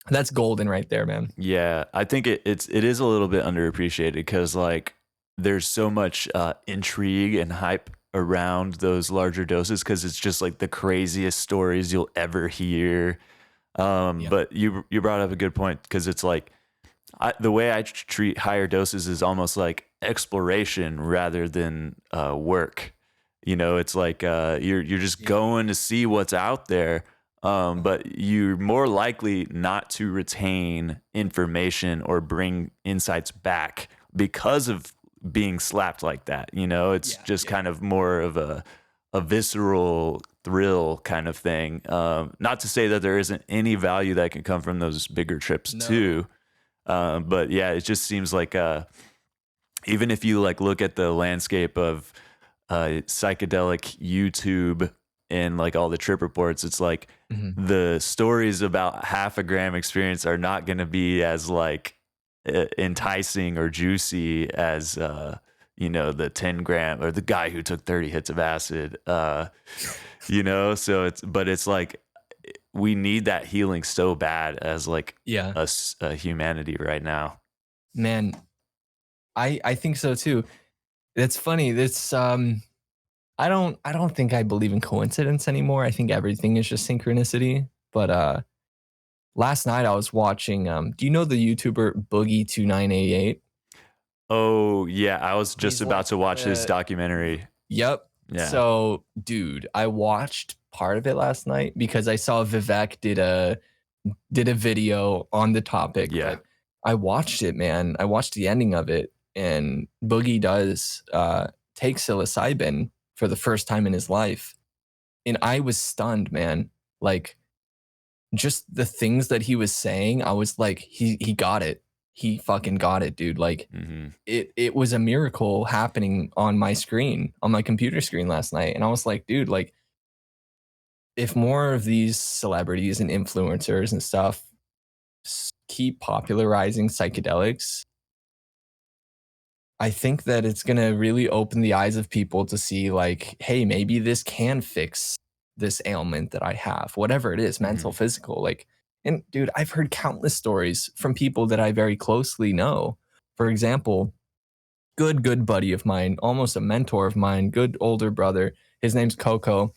That's golden right there, man. Yeah, I think it is a little bit underappreciated because like there's so much intrigue and hype around those larger doses because it's just like the craziest stories you'll ever hear. But you brought up a good point because it's like the way I treat higher doses is almost like exploration rather than work. You know, it's like you're just going to see what's out there. But you're more likely not to retain information or bring insights back because of being slapped like that. You know, it's just kind of more of a visceral thrill kind of thing. Not to say that there isn't any value that can come from those bigger trips too. But yeah, it just seems like even if you like look at the landscape of psychedelic YouTube and like all the trip reports, it's like the stories about 0.5 gram experience are not going to be as like enticing or juicy as you know, the 10 gram or the guy who took 30 hits of acid, you know. So it's like we need that healing so bad as like a humanity right now. Man, I think so too. It's funny. It's I don't think I believe in coincidence anymore. I think everything is just synchronicity. But last night I was watching do you know the YouTuber Boogie2988? Oh yeah, I was just He's about like to watch his documentary. Yep. Yeah. So, dude, I watched part of it last night because I saw Vivek did a video on the topic. Yeah. But I watched it, man. I watched the ending of it, and Boogie does take psilocybin for the first time in his life. And I was stunned, man. Like, just the things that he was saying, I was like, he got it. He fucking got it, dude. Like, it was a miracle happening on my screen, on my computer screen last night. And I was like, dude, like, if more of these celebrities and influencers and stuff keep popularizing psychedelics, I think that it's going to really open the eyes of people to see like, hey, maybe this can fix this ailment that I have, whatever it is, mental, physical. Like, and dude, I've heard countless stories from people that I very closely know. For example, good buddy of mine, almost a mentor of mine, good older brother. His name's Coco.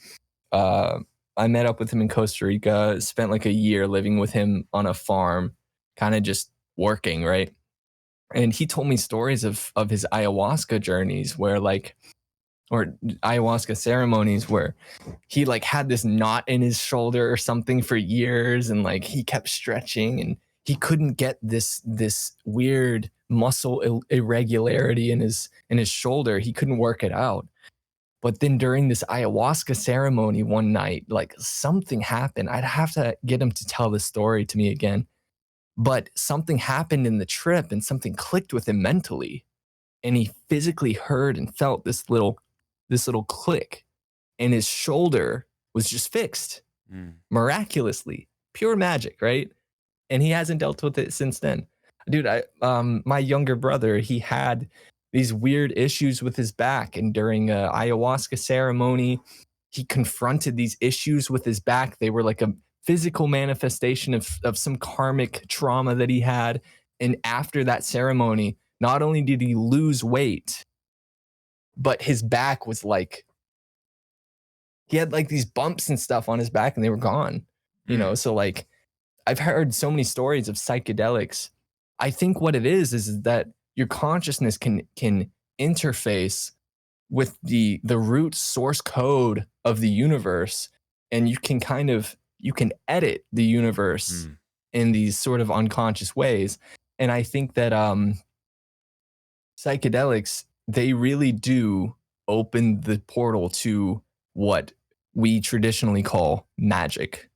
I met up with him in Costa Rica, spent like a year living with him on a farm, kind of just working, right? And he told me stories of his ayahuasca journeys where like, or ayahuasca ceremonies where he like had this knot in his shoulder or something for years, and like he kept stretching and he couldn't get this weird muscle irregularity in his shoulder. He couldn't work it out. But then during this ayahuasca ceremony one night, like something happened. I'd have to get him to tell the story to me again. But something happened in the trip and something clicked with him mentally. And he physically heard and felt this little click. And his shoulder was just fixed miraculously. Pure magic, right? And he hasn't dealt with it since then. Dude, my younger brother, he had these weird issues with his back, and during a ayahuasca ceremony, he confronted these issues with his back. They were like a physical manifestation of some karmic trauma that he had. And after that ceremony, not only did he lose weight, but his back was like, he had like these bumps and stuff on his back and they were gone, you know? So like, I've heard so many stories of psychedelics. I think what it is that your consciousness can interface with the root source code of the universe, and you can edit the universe in these sort of unconscious ways. And I think that psychedelics, they really do open the portal to what we traditionally call magic.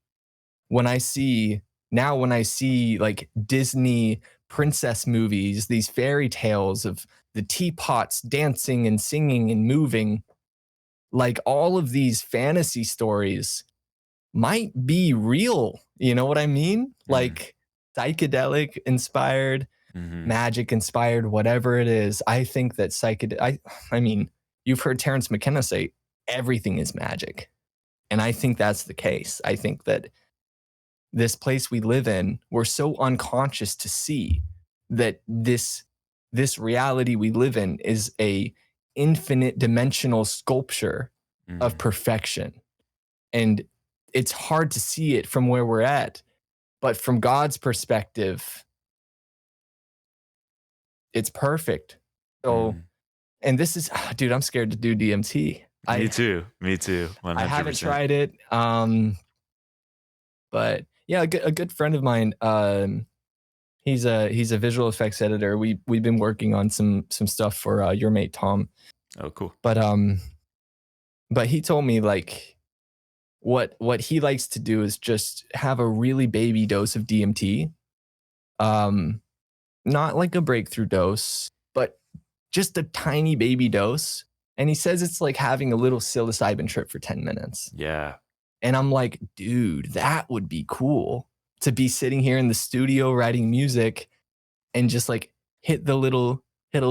When I see like Disney princess movies, these fairy tales of the teapots dancing and singing and moving, like all of these fantasy stories might be real. You know what I mean? Like psychedelic inspired, magic inspired, whatever it is. I think that I mean, you've heard Terrence McKenna say everything is magic. And I think that's the case. I think that this place we live in, we're so unconscious to see that this reality we live in is a infinite dimensional sculpture of perfection. And it's hard to see it from where we're at, but from God's perspective, it's perfect. So, and this is, dude, I'm scared to do DMT. Me too. 100%. I haven't tried it. But yeah, a good friend of mine, he's a visual effects editor. We've been working on some stuff for your mate Tom. Oh, cool. But he told me like what he likes to do is just have a really baby dose of DMT. Not like a breakthrough dose, but just a tiny baby dose. And he says it's like having a little psilocybin trip for 10 minutes. Yeah. And I'm like, dude, that would be cool to be sitting here in the studio writing music and just like hit a little bit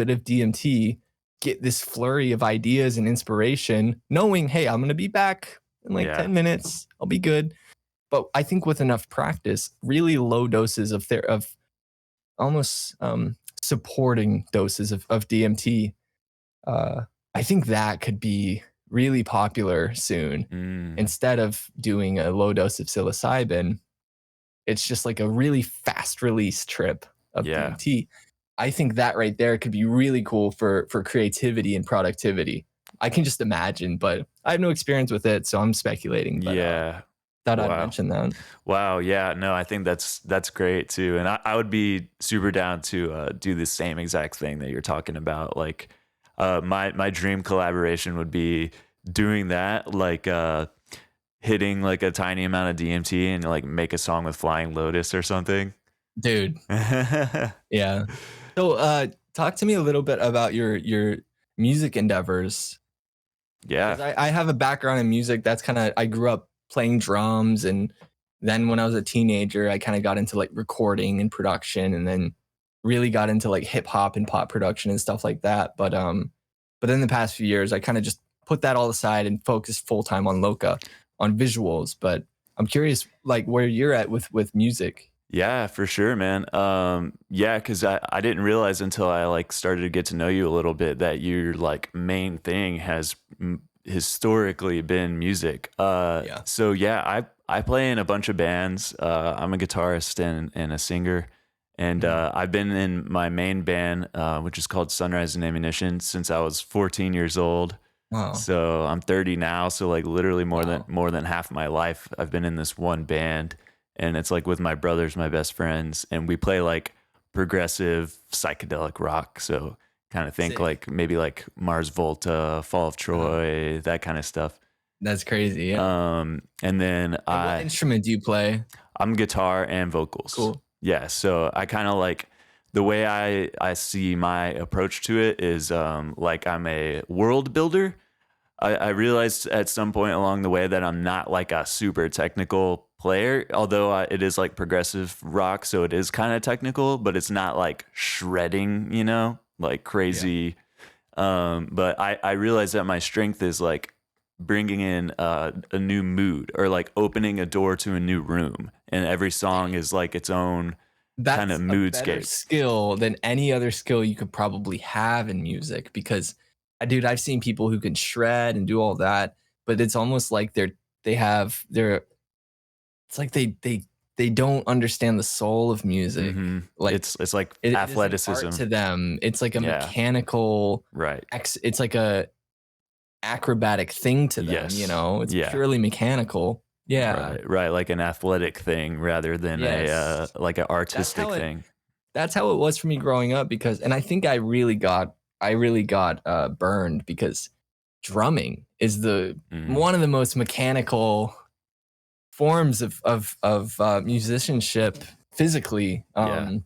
of DMT, get this flurry of ideas and inspiration, knowing, hey, I'm going to be back in like 10 minutes. I'll be good. But I think with enough practice, really low doses of almost supporting doses of DMT, I think that could be really popular soon. Instead of doing a low dose of psilocybin, it's just like a really fast release trip of DMT. I think that right there could be really cool for creativity and productivity. I can just imagine, but I have no experience with it, so I'm speculating. But, thought I'd mention that. Wow. Yeah. No, I think that's great too. And I would be super down to do the same exact thing that you're talking about. Like my dream collaboration would be doing that, like hitting like a tiny amount of DMT and like make a song with Flying Lotus or something. Dude. Yeah. So talk to me a little bit about your music endeavors. Yeah. I have a background in music. That's kind of, I grew up playing drums, and then when I was a teenager, I kind of got into like recording and production, and then really got into like hip hop and pop production and stuff like that. But in the past few years, I kind of just put that all aside and focused full time on Loka. on visuals, but I'm curious like where you're at with music. Yeah, for sure, man. Yeah, because I didn't realize until I like started to get to know you a little bit that your like main thing has historically been music. Yeah. So yeah, I play in a bunch of bands. I'm a guitarist and a singer, and I've been in my main band, which is called Sunrise and Ammunition, since I was 14 years old. Wow. So I'm 30 now. So like literally Wow. more than half my life, I've been in this one band, and it's like with my brothers, my best friends, and we play like progressive psychedelic rock. So kind of think Sick. like maybe like Mars Volta, Fall of Uh-huh. Troy, that kind of stuff. That's crazy. Yeah. And then And what instrument do you play? I'm guitar and vocals. Cool. Yeah, so I kind of like the way I see my approach to it is like I'm a world builder. I realized at some point along the way that I'm not like a super technical player, although it is like progressive rock, so it is kind of technical, but it's not like shredding, you know, like Yeah. crazy. But I realized that my strength is like bringing in a new mood or like opening a door to a new room, and every song is like its own kind of That's a better moodscape. skill than any other skill you could probably have in music because dude, I've seen people who can shred and do all that, but it's almost like they're it's like they don't understand the soul of music. hmm Like it's like it is an athleticism. art to them. It's like a Yeah, mechanical right. it's like a acrobatic thing to them, you Yes. know? It's Yeah. purely mechanical. Yeah. Right. Like an athletic thing rather than a Yes. like an That's artistic how it thing. that's how it was for me growing up because and I think I really got burned because drumming is the Mm, one of the most mechanical forms of musicianship physically. yeah.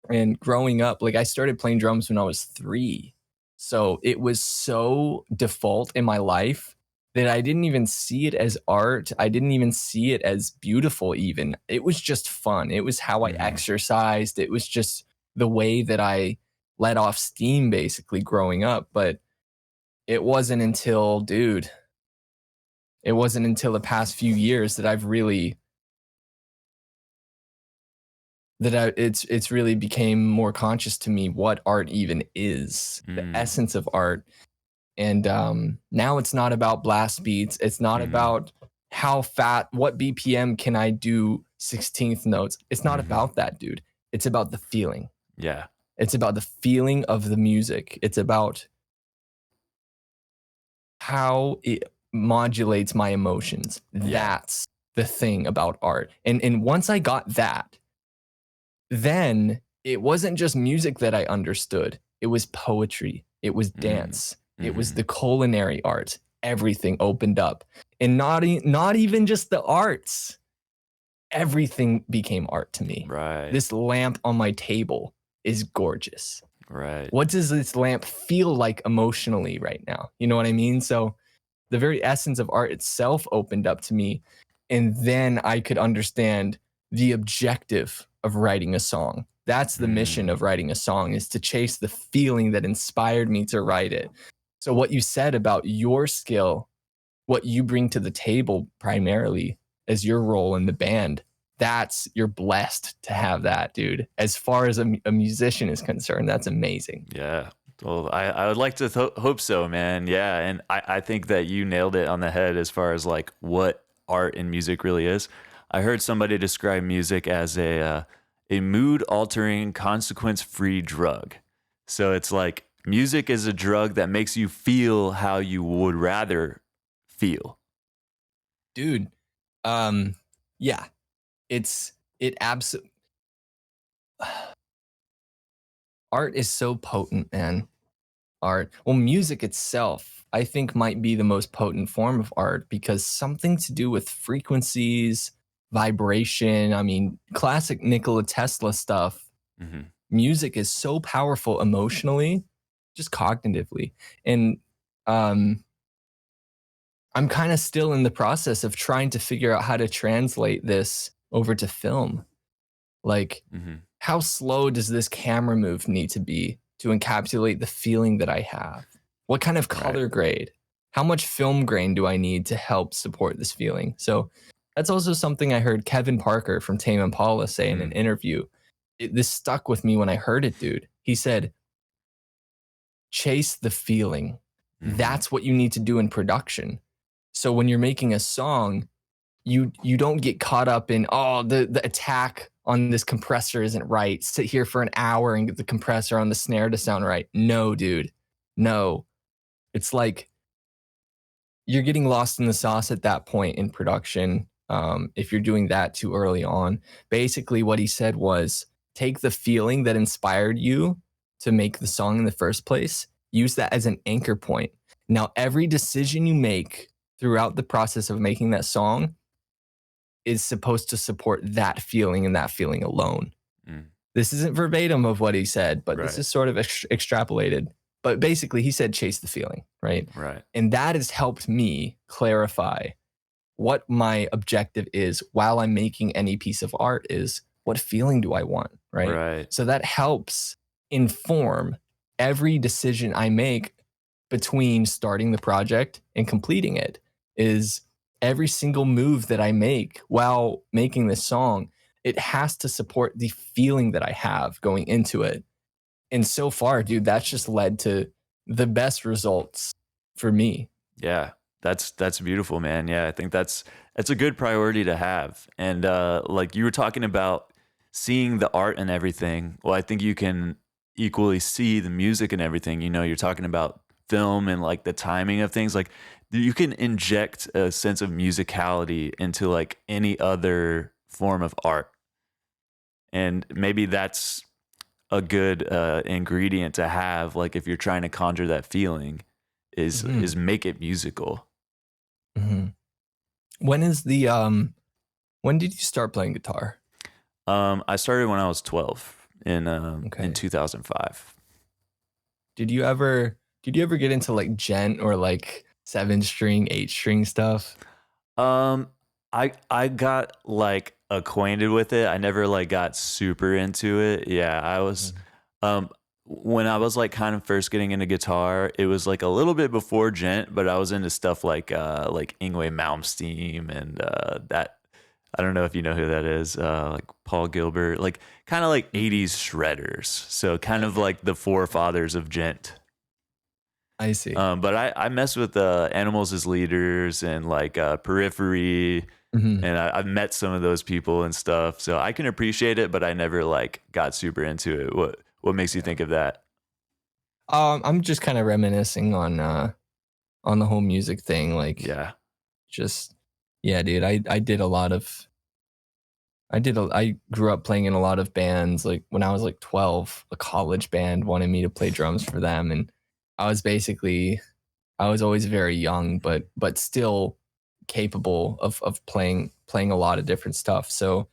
And growing up, like I started playing drums when I was 3. So it was so default in my life that I didn't even see it as art. I didn't even see it as beautiful even. It was just fun. It was how I hmm exercised. It was just the way that I let off steam basically growing up, but it wasn't until dude, it wasn't until the past few years that I've really it's really became more conscious to me what art even is, the Mm, essence of art. And now it's not about blast beats. It's not hmm about what BPM can I do 16th notes. It's not hmm about that, dude. It's about the feeling. Yeah. It's about the feeling of the music. It's about how it modulates my emotions. Yeah. That's the thing about art. And once I got that, then it wasn't just music that I understood. It was poetry. It was Mm, dance. It was hmm the culinary arts. Everything opened up. And not even just the arts. Everything became art to me. Right. This lamp on my table is gorgeous. Right. What does this lamp feel like emotionally right now? You know what I mean? So the very essence of art itself opened up to me. And then I could understand the objective of writing a song. That's the mission Mm, of writing a song is to chase the feeling that inspired me to write it. So what you said about your skill, what you bring to the table primarily as your role in the band, you're blessed to have that, dude. As far as a musician is concerned, that's amazing. yeah. Well, I would like to hope so, man. Yeah. And I think that you nailed it on the head as far as like what art and music really is. I heard somebody describe music as a mood altering, consequence free drug. So it's like music is a drug that makes you feel how you would rather feel. Dude, um yeah, it absolutely art is so potent, man. Art. Well, music itself, I think, might be the most potent form of art because something to do with frequencies, vibration. I mean, classic Nikola Tesla stuff. hmm Music is so powerful emotionally, just cognitively. And um, I'm kind of still in the process of trying to figure out how to translate this over to film. Like, hmm how slow does this camera move need to be to encapsulate the feeling that I have? What kind of Right. color grade? how much film grain do I need to help support this feeling? So that's also something I heard Kevin Parker from Tame Impala say in an interview. This stuck with me when I heard it, dude. He said, chase the feeling. That's what you need to do in production. So when you're making a song, you don't get caught up in, oh, the attack on this compressor isn't right. Sit here for an hour and get the compressor on the snare to sound right. No, dude. No. It's like you're getting lost in the sauce at that point in production. If you're doing that too early on. Basically what he said was, take the feeling that inspired you to make the song in the first place, use that as an anchor point. Now, every decision you make throughout the process of making that song is supposed to support that feeling and that feeling alone. This isn't verbatim of what he said, but this is sort of extrapolated. But basically, he said, chase the feeling, right? Right. And that has helped me clarify what my objective is while I'm making any piece of art is, what feeling do I want, right? Right. So that helps inform every decision I make between starting the project and completing it. Is every single move that I make while making this song, it has to support the feeling that I have going into it. And so far, dude, that's just led to the best results for me. Yeah. That's beautiful, man. Yeah, I think that's a good priority to have. And like you were talking about seeing the art and everything. Well, I think you can equally see the music and everything. You know, you're talking about film and like the timing of things. Like you can inject a sense of musicality into like any other form of art. And maybe that's a good ingredient to have, like if you're trying to conjure that feeling, is make it musical. When is the when did you start playing guitar? I started when I was 12 in 2005. Did you ever get into like gent or like 7-string, 8-string stuff? I got like acquainted with it. I never like got super into it. Yeah, I was when I was like kind of first getting into guitar, it was like a little bit before gent, but I was into stuff like Yngwie Malmsteen and that, I don't know if you know who that is, like Paul Gilbert, like kind of like 80s shredders. So kind of like the forefathers of gent. I see. But I mess with Animals as Leaders and like Periphery, and I've met some of those people and stuff. So I can appreciate it, but I never like got super into it. What makes you think of that? I'm just kind of reminiscing on the whole music thing. Like, just dude. I grew up playing in a lot of bands. Like when I was like 12, a college band wanted me to play drums for them, and I was always very young, but still capable of playing a lot of different stuff. So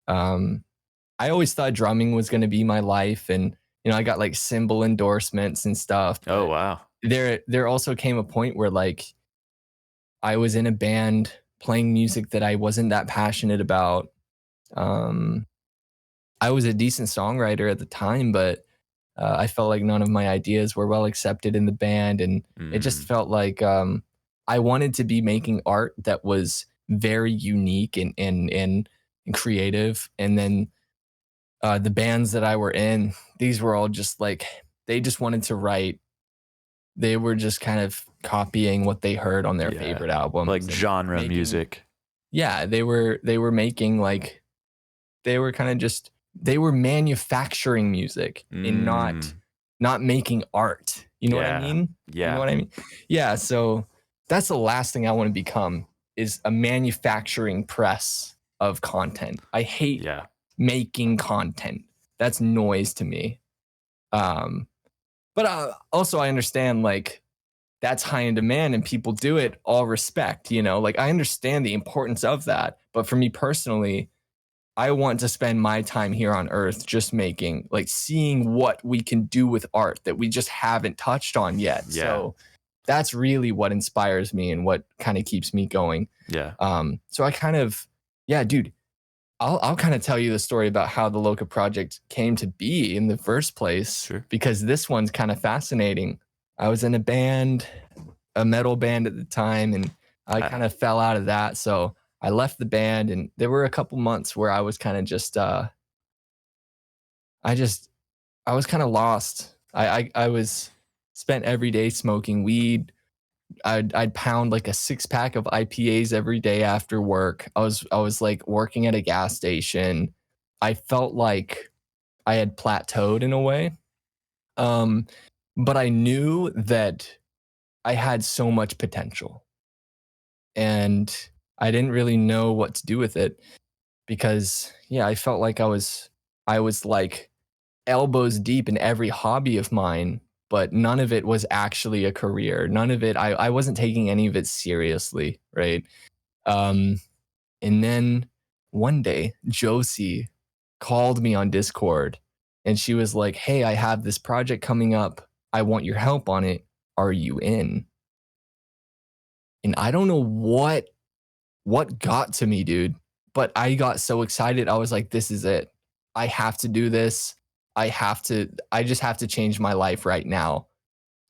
I always thought drumming was going to be my life, and I got like cymbal endorsements and stuff. Oh wow. There also came a point where like I was in a band playing music that I wasn't that passionate about. I was a decent songwriter at the time, but I felt like none of my ideas were well accepted in the band, and it just felt like I wanted to be making art that was very unique and creative. And then the bands that I were in, these were all just like, they just wanted to write. They were just kind of copying what they heard on their favorite albums, like genre music. Yeah, they were making like, they were manufacturing music and not making art. You know what I mean? Yeah. You know what I mean? Yeah. So that's the last thing I want to become, is a manufacturing press of content. I hate making content. That's noise to me. But also I understand like that's high in demand and people do it, all respect, like I understand the importance of that. But for me personally, I want to spend my time here on earth just making, like seeing what we can do with art that we just haven't touched on yet. Yeah. So that's really what inspires me and what kind of keeps me going. Yeah. So I kind of, dude, I'll kind of tell you the story about how the Loka project came to be in the first place, because this one's kind of fascinating. I was in a band a metal band at the time, and I I, kind of fell out of that. So I left the band, and there were a couple months where I was kind of just I just I was kind of lost. I was spent every day smoking weed. I'd pound like a 6 pack of IPAs every day after work. I was like working at a gas station. I felt like I had plateaued in a way. Um, but I knew that I had so much potential, and I didn't really know what to do with it because yeah, I felt like I was like elbows deep in every hobby of mine, but none of it was actually a career. None of it, I wasn't taking any of it seriously, right? Um, and then one day, Josie called me on Discord and she was like, "Hey, I have this project coming up. I want your help on it. Are you in?" And I don't know what got to me, dude, but I got so excited. I was like, this is it. I have to do this. I just have to change my life right now.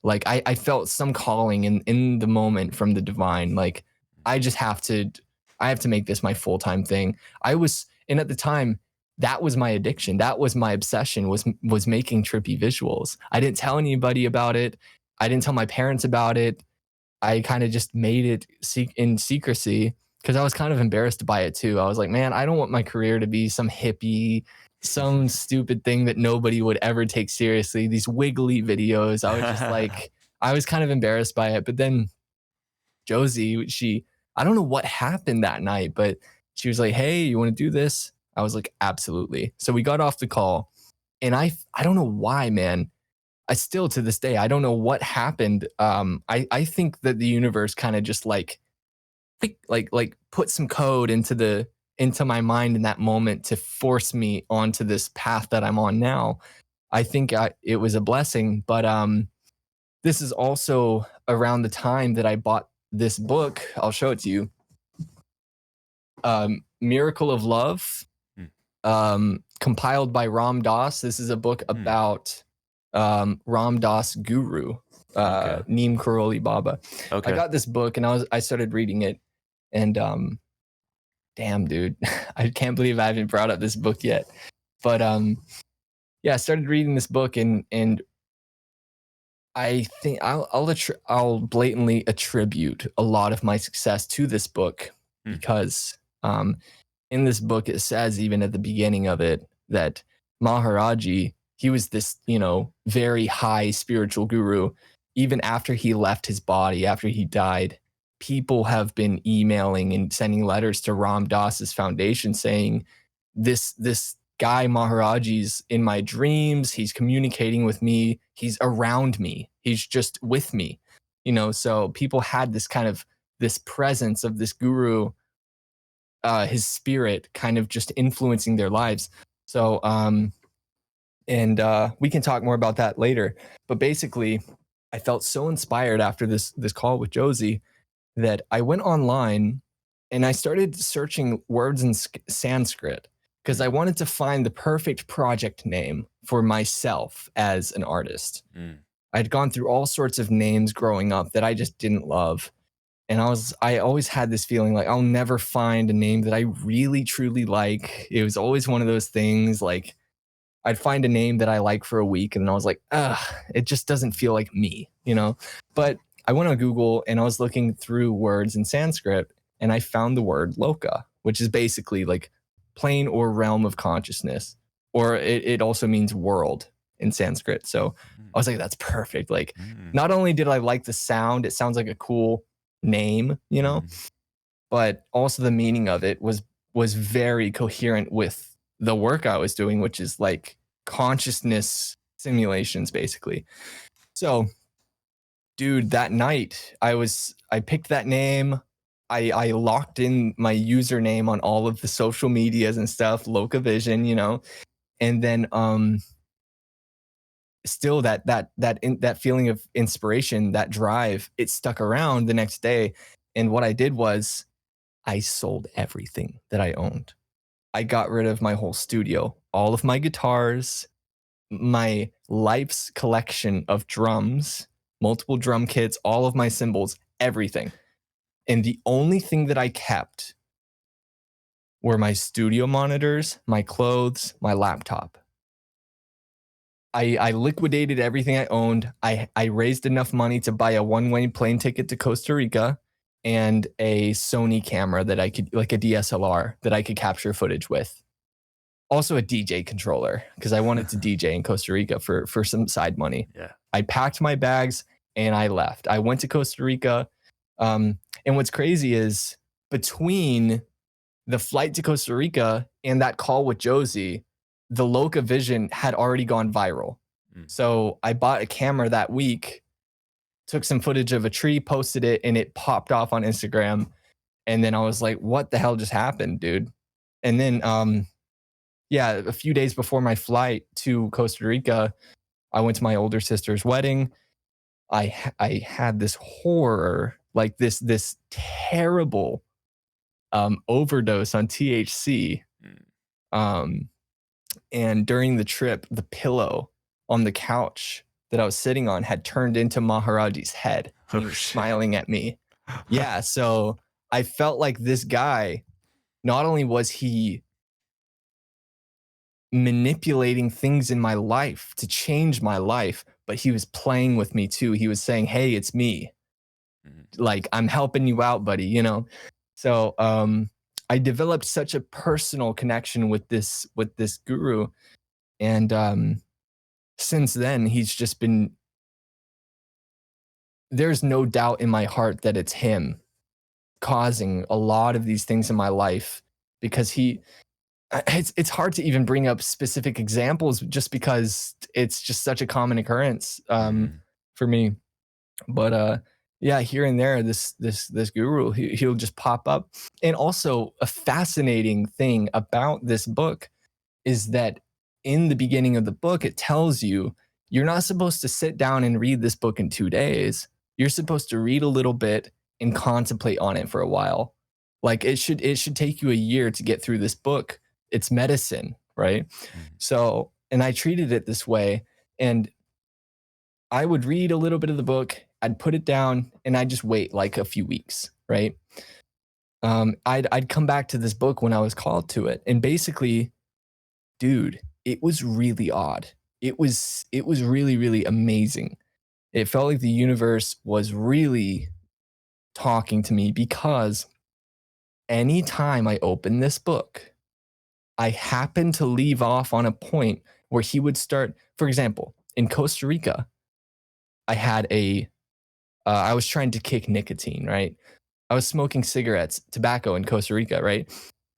Like I felt some calling in the moment from the divine. Like I just I have to make this my full-time thing. And at the time, that was my addiction. That was my obsession was making trippy visuals. I didn't tell anybody about it. I didn't tell my parents about it. I kind of just made it in secrecy because I was kind of embarrassed by it too. I was like, man, I don't want my career to be some hippie, some stupid thing that nobody would ever take seriously. These wiggly videos. I was just like, I was kind of embarrassed by it. But then Josie, I don't know what happened that night, but she was like, hey, you want to do this? I was like, absolutely. So we got off the call, and I don't know why, man. I still to this day, I don't know what happened. I think that the universe kind of just like put some code into my mind in that moment to force me onto this path that I'm on now. I think it was a blessing, but this is also around the time that I bought this book. I'll show it to you. Miracle of Love, compiled by Ram Dass. This is a book about Ram Dass guru, Okay. Neem Karoli Baba. I Okay. got this book and I started reading it, and damn, dude, I can't believe I haven't brought up this book yet. But yeah, I started reading this book, and I think I'll blatantly attribute a lot of my success to this book Hmm. because in this book it says even at the beginning of it that Maharajji, he was this, very high spiritual guru. Even after he left his body, after he died, people have been emailing and sending letters to Ram Dass's foundation saying this guy Maharajji's in my dreams. He's communicating with me. He's around me. He's just with me. So people had this kind of this presence of this guru, his spirit kind of just influencing their lives. So and we can talk more about that later. But basically, I felt so inspired after this call with Josie that I went online and I started searching words in Sanskrit because I wanted to find the perfect project name for myself as an artist. I'd gone through all sorts of names growing up that I just didn't love. And I always had this feeling like I'll never find a name that I really truly like. It was always one of those things like I'd find a name that I like for a week and I was like, it just doesn't feel like me. But I went on Google and I was looking through words in Sanskrit and I found the word Loka, which is basically like plane or realm of consciousness, or it also means world in Sanskrit. So I was like, that's perfect. Like, not only did I like the sound, it sounds like a cool name, but also the meaning of it was very coherent with the work I was doing, which is like consciousness simulations, basically. So, dude, that night I picked that name. I locked in my username on all of the social medias and stuff, Loka Vision, and then still that feeling of inspiration, that drive, it stuck around the next day. And what I did was I sold everything that I owned. I got rid of my whole studio, all of my guitars, my life's collection of drums, multiple drum kits, all of my cymbals, everything. And the only thing that I kept were my studio monitors, my clothes, my laptop. I liquidated everything I owned. I raised enough money to buy a one-way plane ticket to Costa Rica and a Sony camera that I could, like a DSLR, that I could capture footage with. Also a DJ controller, because I wanted to DJ in Costa Rica for some side money. Yeah. I packed my bags and I left. I went to Costa Rica. And what's crazy is between the flight to Costa Rica and that call with Josie, the Loka vision had already gone viral. So I bought a camera that week, took some footage of a tree, posted it, and it popped off on Instagram. And then I was like, what the hell just happened, dude? And then, a few days before my flight to Costa Rica, I went to my older sister's wedding. I had this horror, like this terrible overdose on THC. And during the trip, the pillow on the couch that I was sitting on had turned into Maharajji's head. And he was smiling at me. Yeah, so I felt like this guy, not only was he manipulating things in my life to change my life, but he was playing with me too. He was saying, hey, it's me. Like, I'm helping you out, buddy, you know? So I developed such a personal connection with this guru. And since then, he's just been, there's no doubt in my heart that it's him causing a lot of these things in my life, because it's hard to even bring up specific examples just because it's just such a common occurrence for me. But yeah, here and there, this guru, he'll just pop up. And also a fascinating thing about this book is that in the beginning of the book, it tells you you're not supposed to sit down and read this book in 2 days. You're supposed to read a little bit and contemplate on it for a while. Like it should take you a year to get through this book. It's medicine, right? So, and I treated it this way, and I would read a little bit of the book, I'd put it down, and I'd just wait like a few weeks, right? I'd come back to this book when I was called to it, and basically, dude, it was really odd. It was really, really amazing. It felt like the universe was really talking to me, because anytime I opened this book, I happened to leave off on a point where he would start. For example, in Costa Rica, I had I was trying to kick nicotine, right? I was smoking cigarettes, tobacco in Costa Rica, right?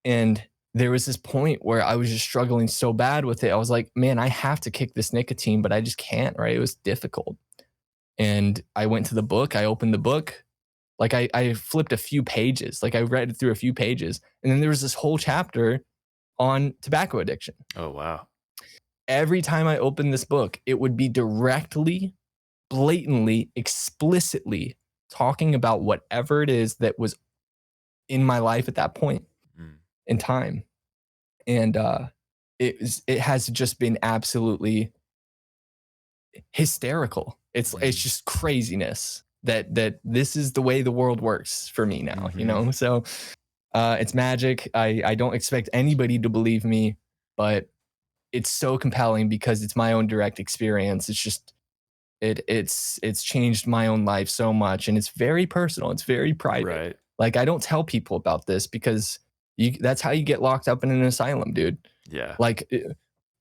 And there was this point where I was just struggling so bad with it. I was like, man, I have to kick this nicotine, but I just can't, right? It was difficult. And I went to the book, I opened the book, like I flipped a few pages, like I read through a few pages. And then there was this whole chapter on tobacco addiction. Oh, wow. Every time I opened this book, it would be directly, blatantly, explicitly talking about whatever it is that was in my life at that point in time. And it has just been absolutely hysterical. It's just craziness that this is the way the world works for me now, you know? So it's magic. I don't expect anybody to believe me, but it's so compelling because it's my own direct experience. It's just it's changed my own life so much, and it's very personal. It's very private. Right. Like, I don't tell people about this because that's how you get locked up in an asylum, dude. Yeah. Like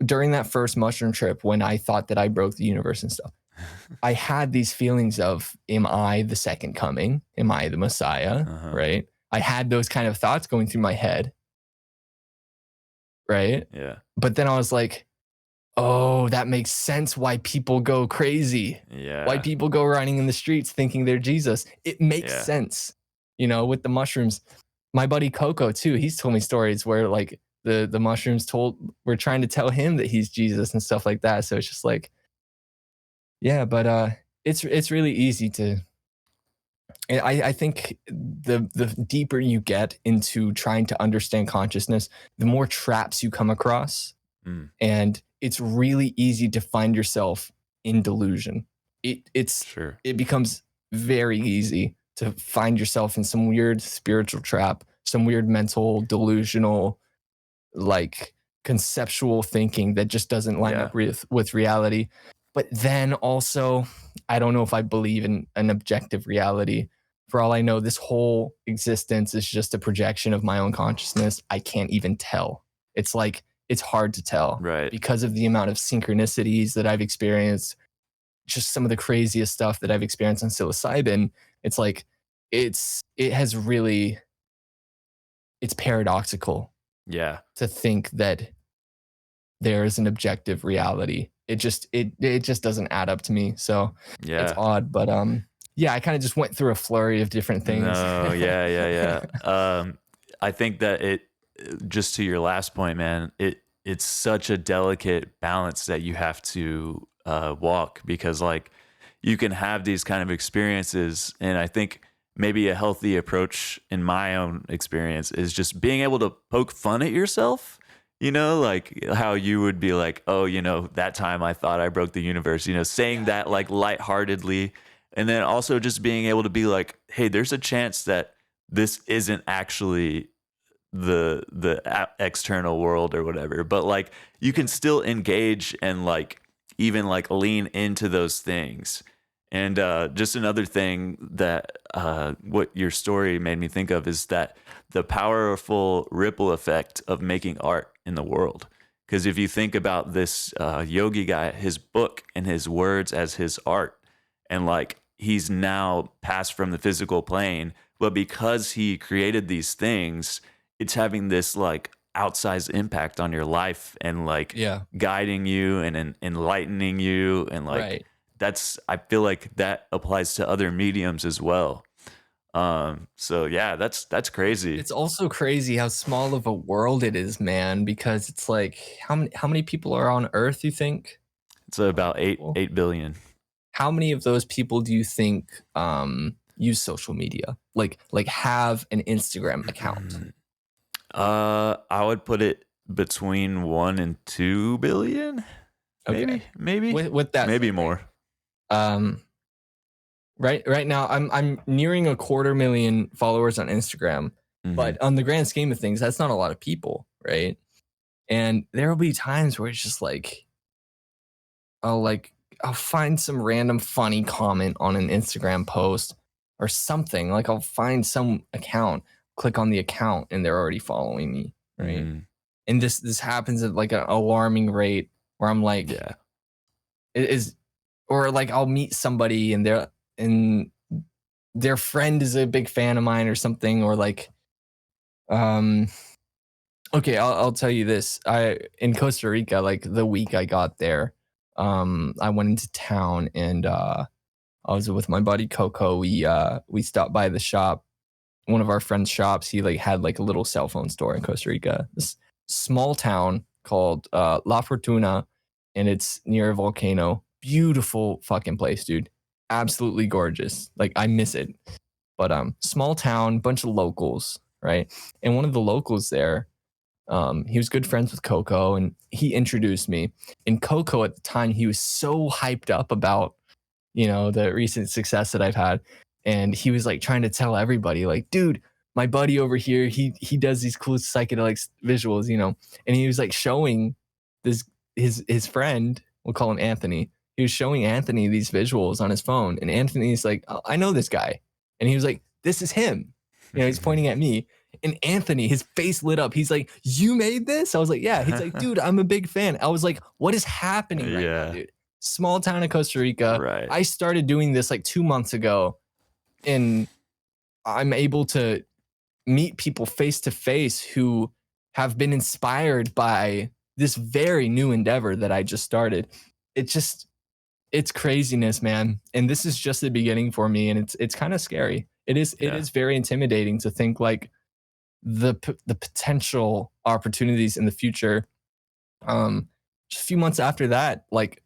during that first mushroom trip, when I thought that I broke the universe and stuff, I had these feelings of, am I the second coming? Am I the Messiah? Right? I had those kind of thoughts going through my head. Right? Yeah. But then I was like, oh, that makes sense why people go crazy. Yeah. Why people go running in the streets thinking they're Jesus. It makes sense, you know, with the mushrooms. My buddy Coco too, he's told me stories where like the mushrooms were trying to tell him that he's Jesus and stuff like that. So it's just like, yeah, but it's really easy to, I think the deeper you get into trying to understand consciousness, the more traps you come across. And it's really easy to find yourself in delusion. Sure. it becomes very easy to find yourself in some weird spiritual trap, some weird mental delusional, like, conceptual thinking that just doesn't line Yeah. up with reality. But then also, I don't know if I believe in an objective reality. For all I know, this whole existence is just a projection of my own consciousness. I can't even tell. It's like, it's hard to tell Right. because of the amount of synchronicities that I've experienced, just some of the craziest stuff that I've experienced on psilocybin. It's like, it has really, it's paradoxical Yeah. to think that there is an objective reality. It just doesn't add up to me. So it's Yeah. odd, but yeah, I kind of just went through a flurry of different things. No, yeah. I think that just to your last point, man, it's such a delicate balance that you have to walk, because like you can have these kind of experiences, and I think maybe a healthy approach in my own experience is just being able to poke fun at yourself. You know, like how you would be like, oh, that time I thought I broke the universe, saying that like lightheartedly. And then also just being able to be like, hey, there's a chance that this isn't actually the external world or whatever, but like you can still engage and like even like lean into those things. And just another thing that what your story made me think of is that the powerful ripple effect of making art in the world. Because if you think about this yogi guy, his book and his words as his art, and like he's now passed from the physical plane, but because he created these things, it's having this like outsized impact on your life and like Yeah. guiding you and enlightening you, and like Right. I feel like that applies to other mediums as well. So yeah, that's crazy. It's also crazy how small of a world it is, man, because it's like, how many people are on Earth, you think? It's about People? 8 billion. How many of those people do you think use social media? Like have an Instagram account? I would put it between 1 and 2 billion. Okay. Maybe With that maybe said, more. Um right now I'm nearing 250,000 followers on Instagram, Mhm. but on the grand scheme of things, that's not a lot of people, right? And there will be times where it's just like I'll find some random funny comment on an Instagram post or something. Like I'll find some account, click on the account, and they're already following me, right? Mhm. And this happens at like an alarming rate where I'm like, Yeah. it is, or like I'll meet somebody and their friend is a big fan of mine or something, or like, okay, I'll tell you this. In Costa Rica, like the week I got there, I went into town and I was with my buddy Coco. We stopped by the shop, one of our friends' shops. He like had like a little cell phone store in Costa Rica. This small town called La Fortuna, and it's near a volcano. Beautiful fucking place, dude. Absolutely gorgeous. Like I miss it. But small town, bunch of locals, right? And one of the locals there, he was good friends with Coco, and he introduced me. And Coco at the time, he was so hyped up about the recent success that I've had, and he was like trying to tell everybody, like, dude, my buddy over here, he does these cool psychedelics visuals, and he was like showing this his friend, we'll call him Anthony. He was showing Anthony these visuals on his phone, and Anthony's like, oh, I know this guy, and he was like, this is him. He's pointing at me. And Anthony, his face lit up. He's like, you made this? I was like, yeah. He's like, dude, I'm a big fan. I was like, what is happening right now, dude? Small town in Costa Rica. Right. I started doing this like 2 months ago, and I'm able to meet people face to face who have been inspired by this very new endeavor that I just started. It's craziness, man. And this is just the beginning for me, and it's kind of scary. It is very intimidating to think like the potential opportunities in the future. Just a few months after that, like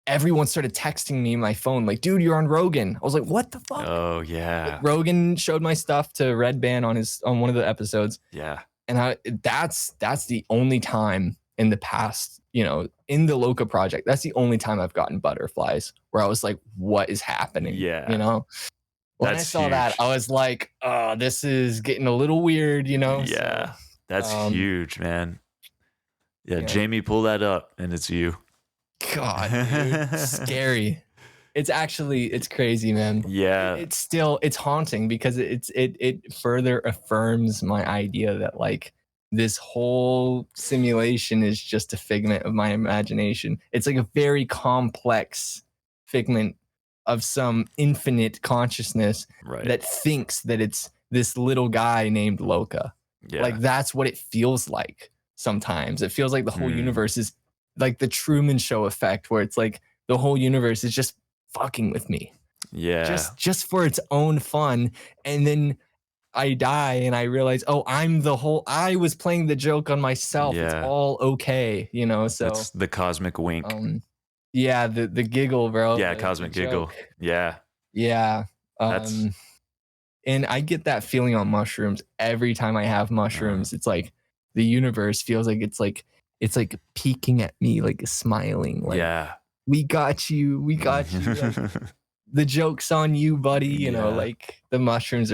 everyone started texting me my phone, like, dude, you're on Rogan. I was like, what the fuck? Oh yeah. Rogan showed my stuff to Red Band on one of the episodes. Yeah. And that's the only time in the past in the Loka project, that's the only time I've gotten butterflies where I was like, what is happening? Yeah. When I That's saw that, huge. I was like, oh, this is getting a little weird, So, Yeah. That's huge, man. Yeah. yeah. Jamie, pull that up and it's you. God, dude, scary. It's crazy, man. Yeah. It's haunting because it further affirms my idea that like this whole simulation is just a figment of my imagination. It's like a very complex figment of some infinite consciousness Right. that thinks that it's this little guy named Loka. Yeah. Like that's what it feels like sometimes. It feels like the whole universe is like the Truman Show effect, where it's like the whole universe is just fucking with me. Yeah. Just for its own fun. And then I die and I realize, oh, I was playing the joke on myself. Yeah. It's all okay, So That's the cosmic wink. Yeah, the giggle, bro. Yeah, the cosmic giggle. joke. Yeah. Yeah. That's And I get that feeling on mushrooms every time I have mushrooms. It's like the universe feels like it's like peeking at me, like smiling, like yeah. we got you. Like, the joke's on you, buddy. Like the mushrooms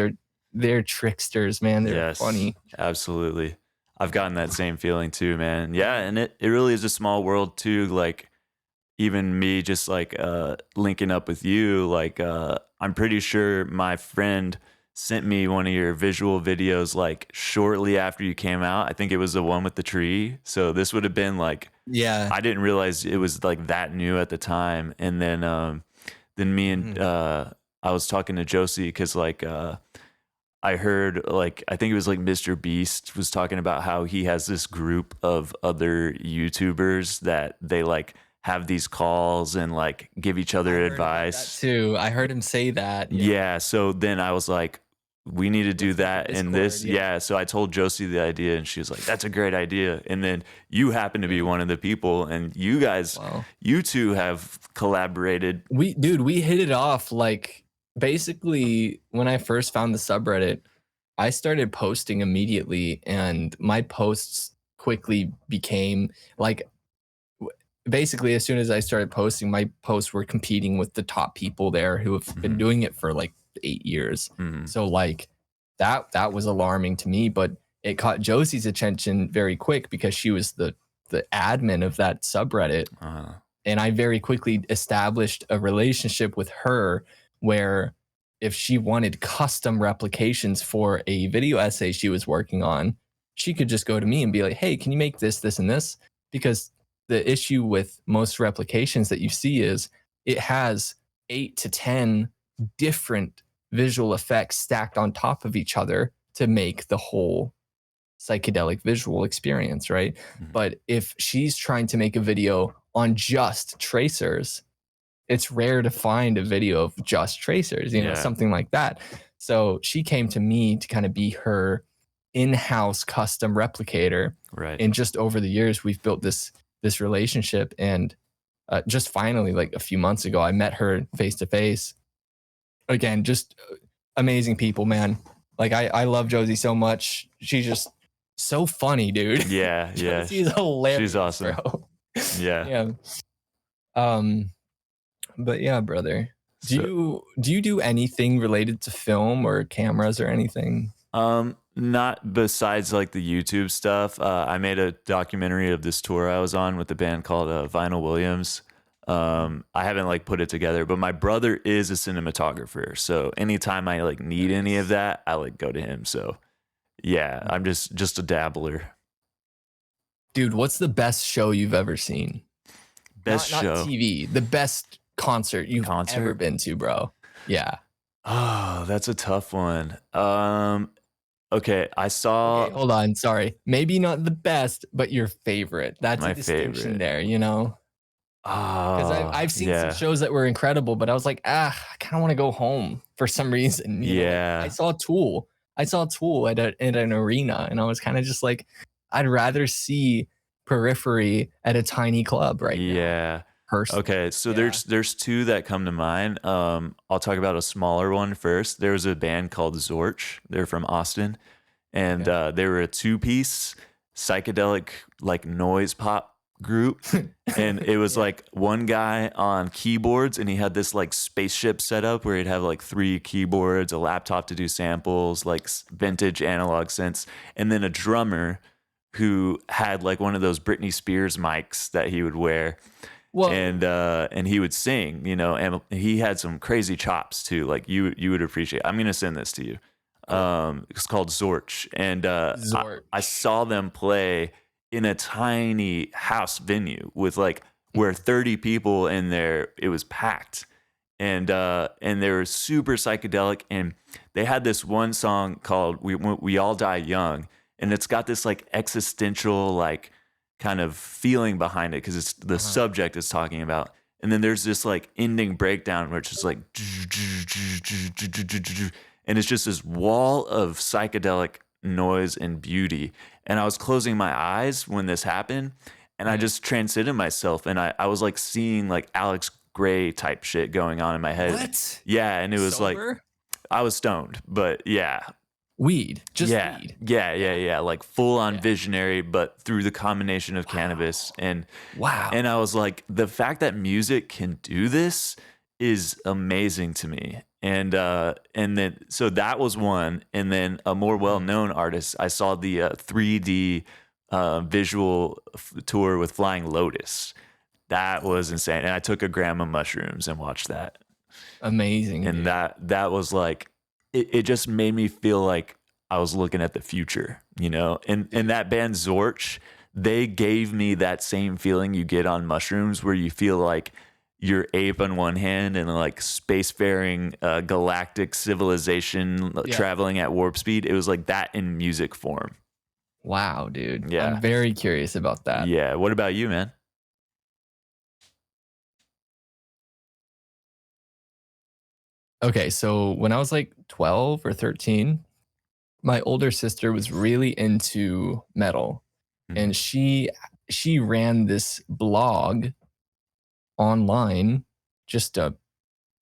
they're tricksters, man. They're funny. Absolutely. I've gotten that same feeling too, man. Yeah, and it really is a small world too. Like even me just like linking up with you, like I'm pretty sure my friend sent me one of your visual videos like shortly after you came out. I think it was the one with the tree. So this would have been like, I didn't realize it was like that new at the time. And then me and I was talking to Josie because like I heard like I think it was like Mr. Beast was talking about how he has this group of other YouTubers that they like have these calls and like give each other advice too. I heard him say that. Yeah. So then I was like, we need to do that in this. Yeah. So I told Josie the idea and she was like, that's a great idea. And then you happen to be one of the people and you guys, you two have collaborated. We hit it off. Like basically when I first found the subreddit, I started posting immediately and my posts quickly became like, basically as soon as I started posting, my posts were competing with the top people there who have been doing it for like 8 years. So like that was alarming to me, but it caught Josie's attention very quick because she was the admin of that subreddit. And I very quickly established a relationship with her where if she wanted custom replications for a video essay she was working on, she could just go to me and be like, hey, can you make this, this, and this? Because the issue with most replications that you see is it has 8 to 10 different visual effects stacked on top of each other to make the whole psychedelic visual experience, right? But if she's trying to make a video on just tracers, it's rare to find a video of just tracers, something like that. So she came to me to kind of be her in-house custom replicator. Right. And just over the years, we've built this relationship. And just finally, like a few months ago, I met her face to face. Again, just amazing people, man. Like I love Josie so much. She's just so funny, dude. Yeah, yeah. She's hilarious. She's awesome. Bro. Yeah. But yeah, brother. Do you do anything related to film or cameras or anything? Not besides like the YouTube stuff. I made a documentary of this tour I was on with a band called Vinyl Williams. I haven't like put it together, but my brother is a cinematographer. So anytime I like need any of that, I like go to him. So yeah, I'm just a dabbler. Dude, what's the best show you've ever seen? Not TV, the best concert you've ever been to, bro. Yeah. Oh, that's a tough one. Okay, I saw. Okay, hold on, sorry. Maybe not the best, but your favorite. That's my a distinction favorite. there, Because I've seen some shows that were incredible, but I was like, I kind of want to go home for some reason. Yeah. I saw Tool. at an arena, and I was kind of just like, I'd rather see Periphery at a tiny club now. Yeah. Personally. Okay, so there's two that come to mind. I'll talk about a smaller one first. There was a band called Zorch. They're from Austin, and they were a 2-piece psychedelic like noise pop group. And it was Yeah. like one guy on keyboards, and he had this like spaceship setup where he'd have like 3 keyboards, a laptop to do samples, like vintage analog synths, and then a drummer who had like one of those Britney Spears mics that he would wear. Well, And he would sing, you know, and he had some crazy chops too. Like you would appreciate. I'm gonna send this to you. It's called Zorch, and Zort. I saw them play in a tiny house venue with like where 30 people in there. It was packed, and they were super psychedelic. And they had this one song called "We All Die Young," and it's got this like existential like kind of feeling behind it because it's the subject is talking about. And then there's this like ending breakdown where it's just like, and it's just this wall of psychedelic noise and beauty. And I was closing my eyes when this happened, and I just transcended myself, and I was like seeing like Alex Gray type shit going on in my head. What? Yeah, and it was Sober? like I was stoned, but yeah. Weed. Just Yeah, weed. yeah. Like full on visionary, but through the combination of cannabis. Wow. And I was like, the fact that music can do this is amazing to me. And then so that was one. And then a more well known artist, I saw the 3D visual tour with Flying Lotus. That was insane. And I took a gram of mushrooms and watched that. Amazing. And dude. that was like it just made me feel like I was looking at the future, you know. And that band Zorch, they gave me that same feeling you get on mushrooms, where you feel like you're ape on one hand and like spacefaring galactic civilization traveling at warp speed. It was like that in music form. Wow, dude. Yeah. I'm very curious about that. Yeah. What about you, man? Okay, so when I was like 12 or 13, my older sister was really into metal, and she ran this blog online, just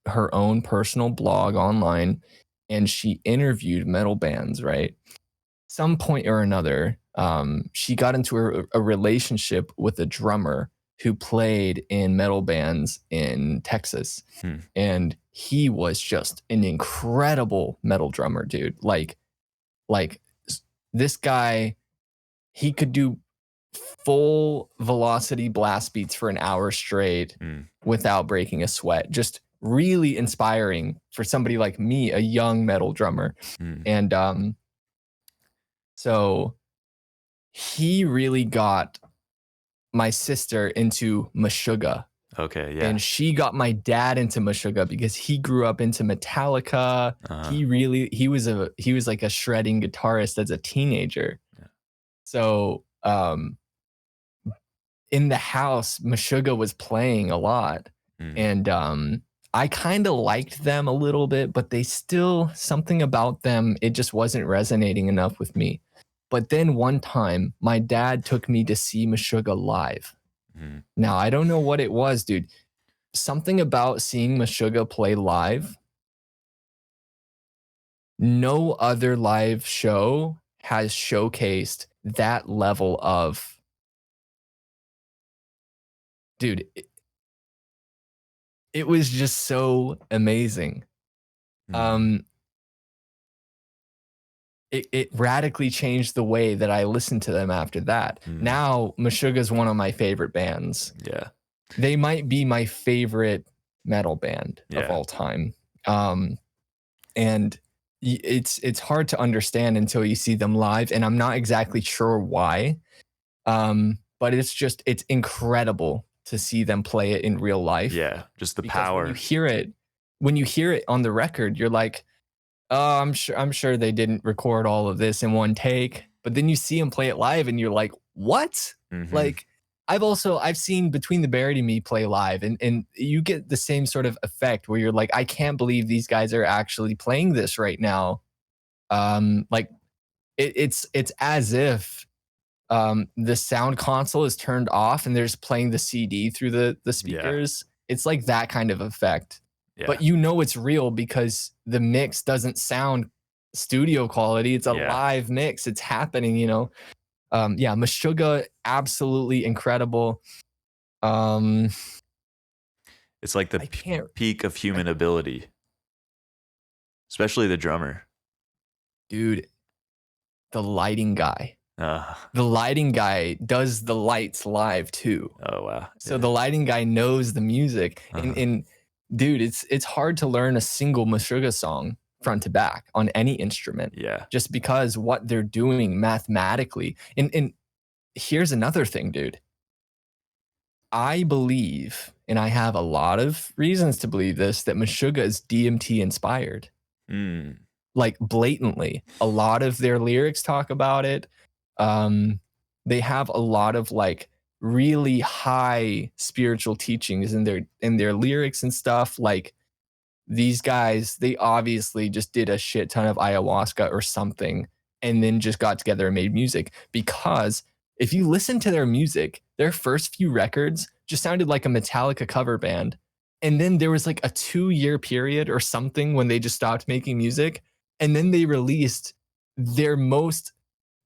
her own personal blog online, and she interviewed metal bands, right? Some point or another, she got into a relationship with a drummer who played in metal bands in Texas. And he was just an incredible metal drummer, dude. Like this guy, he could do full velocity blast beats for an hour straight without breaking a sweat. Just really inspiring for somebody like me, a young metal drummer. And so he really got my sister into Meshuggah. Okay, yeah. And she got my dad into Meshuggah because he grew up into Metallica. He was like a shredding guitarist as a teenager. Yeah. So in the house, Meshuggah was playing a lot. And I kind of liked them a little bit, but they still, something about them, it just wasn't resonating enough with me. But then one time, my dad took me to see Meshuggah live. Now, I don't know what it was, dude. Something about seeing Meshuggah play live. No other live show has showcased that level of, dude, it was just so amazing. It radically changed the way that I listened to them after that. Now, Meshuggah is one of my favorite bands. Yeah. They might be my favorite metal band of all time. And it's hard to understand until you see them live, and I'm not exactly sure why. But it's incredible to see them play it in real life. Yeah, just the Because power. when you hear it on the record, you're like, oh, I'm sure they didn't record all of this in one take. But then you see them play it live, and you're like, what? Like, I've seen Between the Buried and Me play live, and you get the same sort of effect where you're like, I can't believe these guys are actually playing this right now. Like it's as if the sound console is turned off and they're just playing the CD through the speakers. It's like that kind of effect. But you know it's real because the mix doesn't sound studio quality. It's a live mix. It's happening, you know. Yeah, Meshuggah, absolutely incredible. Um, It's like the I can't, peak of I, human ability, especially the drummer. dude, the lighting guy. Uh, The lighting guy does the lights live too. oh wow. So Yeah. the lighting guy knows the music. Uh-huh. And dude, it's hard to learn a single Meshuggah song front to back on any instrument, Yeah. just because what they're doing mathematically. And here's another thing, dude. I believe, and I have a lot of reasons to believe this, that Meshuggah is DMT inspired. Mm. Like blatantly. A lot of their lyrics talk about it. Um, they have a lot of like really high spiritual teachings in their lyrics and stuff. Like these guys, they obviously just did a shit ton of ayahuasca or something and then just got together and made music. Because if you listen to their music, their first few records just sounded like a Metallica cover band. And then there was like a 2-year period or something when they just stopped making music. And then they released their most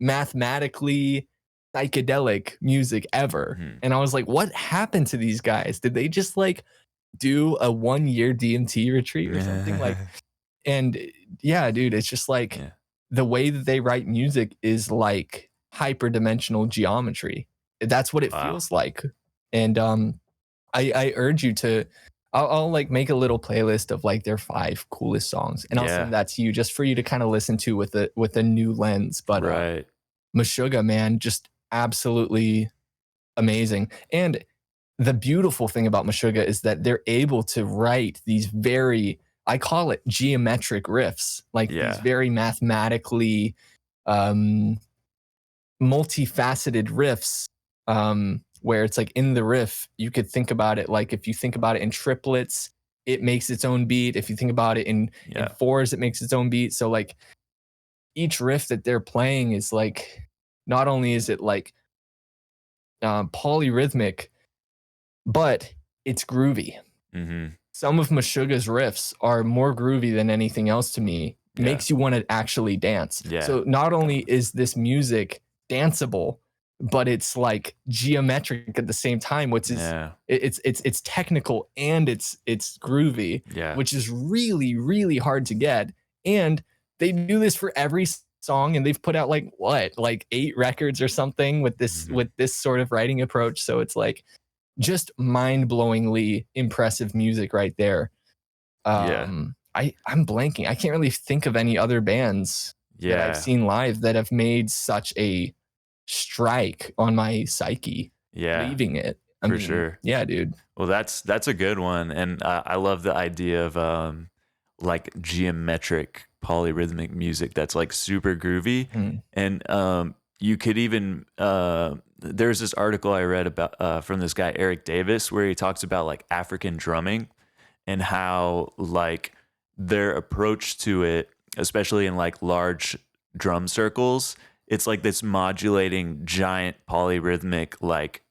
mathematically psychedelic music ever. Mm-hmm. And I was like, what happened to these guys? Did they just like do a 1-year DMT retreat or something? Like, and yeah, dude, it's just like Yeah. the way that they write music is like hyperdimensional geometry. That's what it Wow. feels like. And I urge you to, I'll like make a little playlist of like their 5 coolest songs, and I'll Yeah. send that to you just for you to kind of listen to with a new lens. But Right. Meshuggah, man, just absolutely amazing. And the beautiful thing about Meshuggah is that they're able to write these very, I call it geometric riffs, like these Yeah. very mathematically multifaceted riffs, where it's like in the riff, you could think about it like if you think about it in triplets, it makes its own beat. If you think about it in Yeah. fours, it makes its own beat. So like each riff that they're playing is like, not only is it like polyrhythmic, but it's groovy. Mm-hmm. Some of Meshuggah's riffs are more groovy than anything else to me. Yeah. Makes you want to actually dance. Yeah. So not only is this music danceable, but it's like geometric at the same time, which is Yeah. it's technical and it's groovy, Yeah. which is really, really hard to get. And they do this for every song, and they've put out like what, like 8 records or something with this Mhm. with this sort of writing approach. So it's like just mind-blowingly impressive music right there. Yeah. I'm blanking. I can't really think of any other bands that I've Yeah. seen live that have made such a strike on my psyche, Yeah. leaving it. I For mean, sure. yeah, dude. Well, that's a good one, and I love the idea of like geometric polyrhythmic music that's like super groovy, Mm. and you could even there's this article I read about from this guy Eric Davis where he talks about like African drumming and how like their approach to it, especially in like large drum circles, it's like this modulating giant polyrhythmic like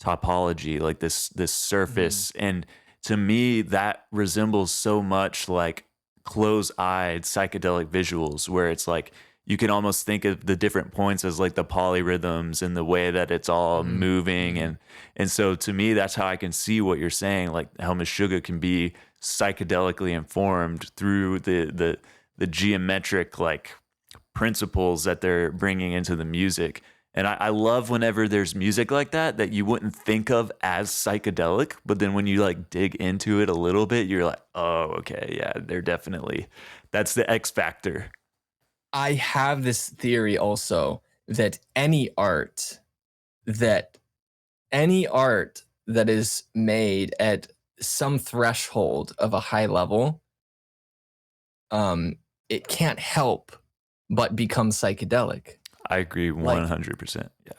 topology, like this surface. And to me that resembles so much like close-eyed psychedelic visuals where it's like you can almost think of the different points as like the polyrhythms and the way that it's all moving. And so to me that's how I can see what you're saying, like how Meshuggah can be psychedelically informed through the geometric like principles that they're bringing into the music. And I love whenever there's music like that you wouldn't think of as psychedelic, but then when you like dig into it a little bit, you're like, oh, okay, yeah, they're definitely, that's the X factor. I have this theory also that that any art that is made at some threshold of a high level, it can't help but become psychedelic. I agree 100%. Yeah.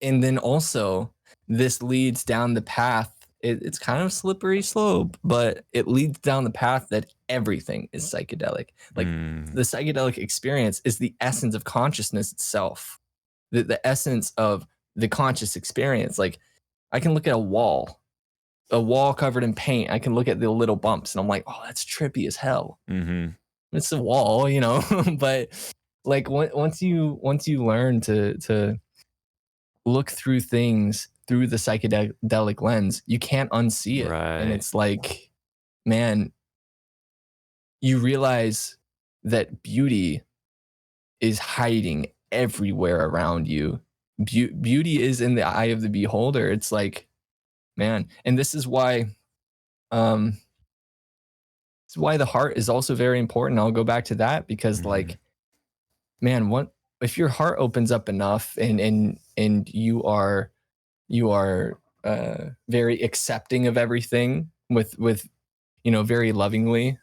And then also, this leads down the path. It's kind of slippery slope, but it leads down the path that everything is psychedelic. Like the psychedelic experience is the essence of consciousness itself, the essence of the conscious experience. Like I can look at a wall covered in paint. I can look at the little bumps and I'm like, oh, that's trippy as hell. Mm-hmm. It's a wall, you know, but like once you learn to look through things through the psychedelic lens, you can't unsee it. And Right. it's like, man, you realize that beauty is hiding everywhere around you. Beauty is in the eye of the beholder. It's like, man, and um this is why the heart is also very important. I'll go back to that because Mhm. like, man, what if your heart opens up enough and you are very accepting of everything with very lovingly,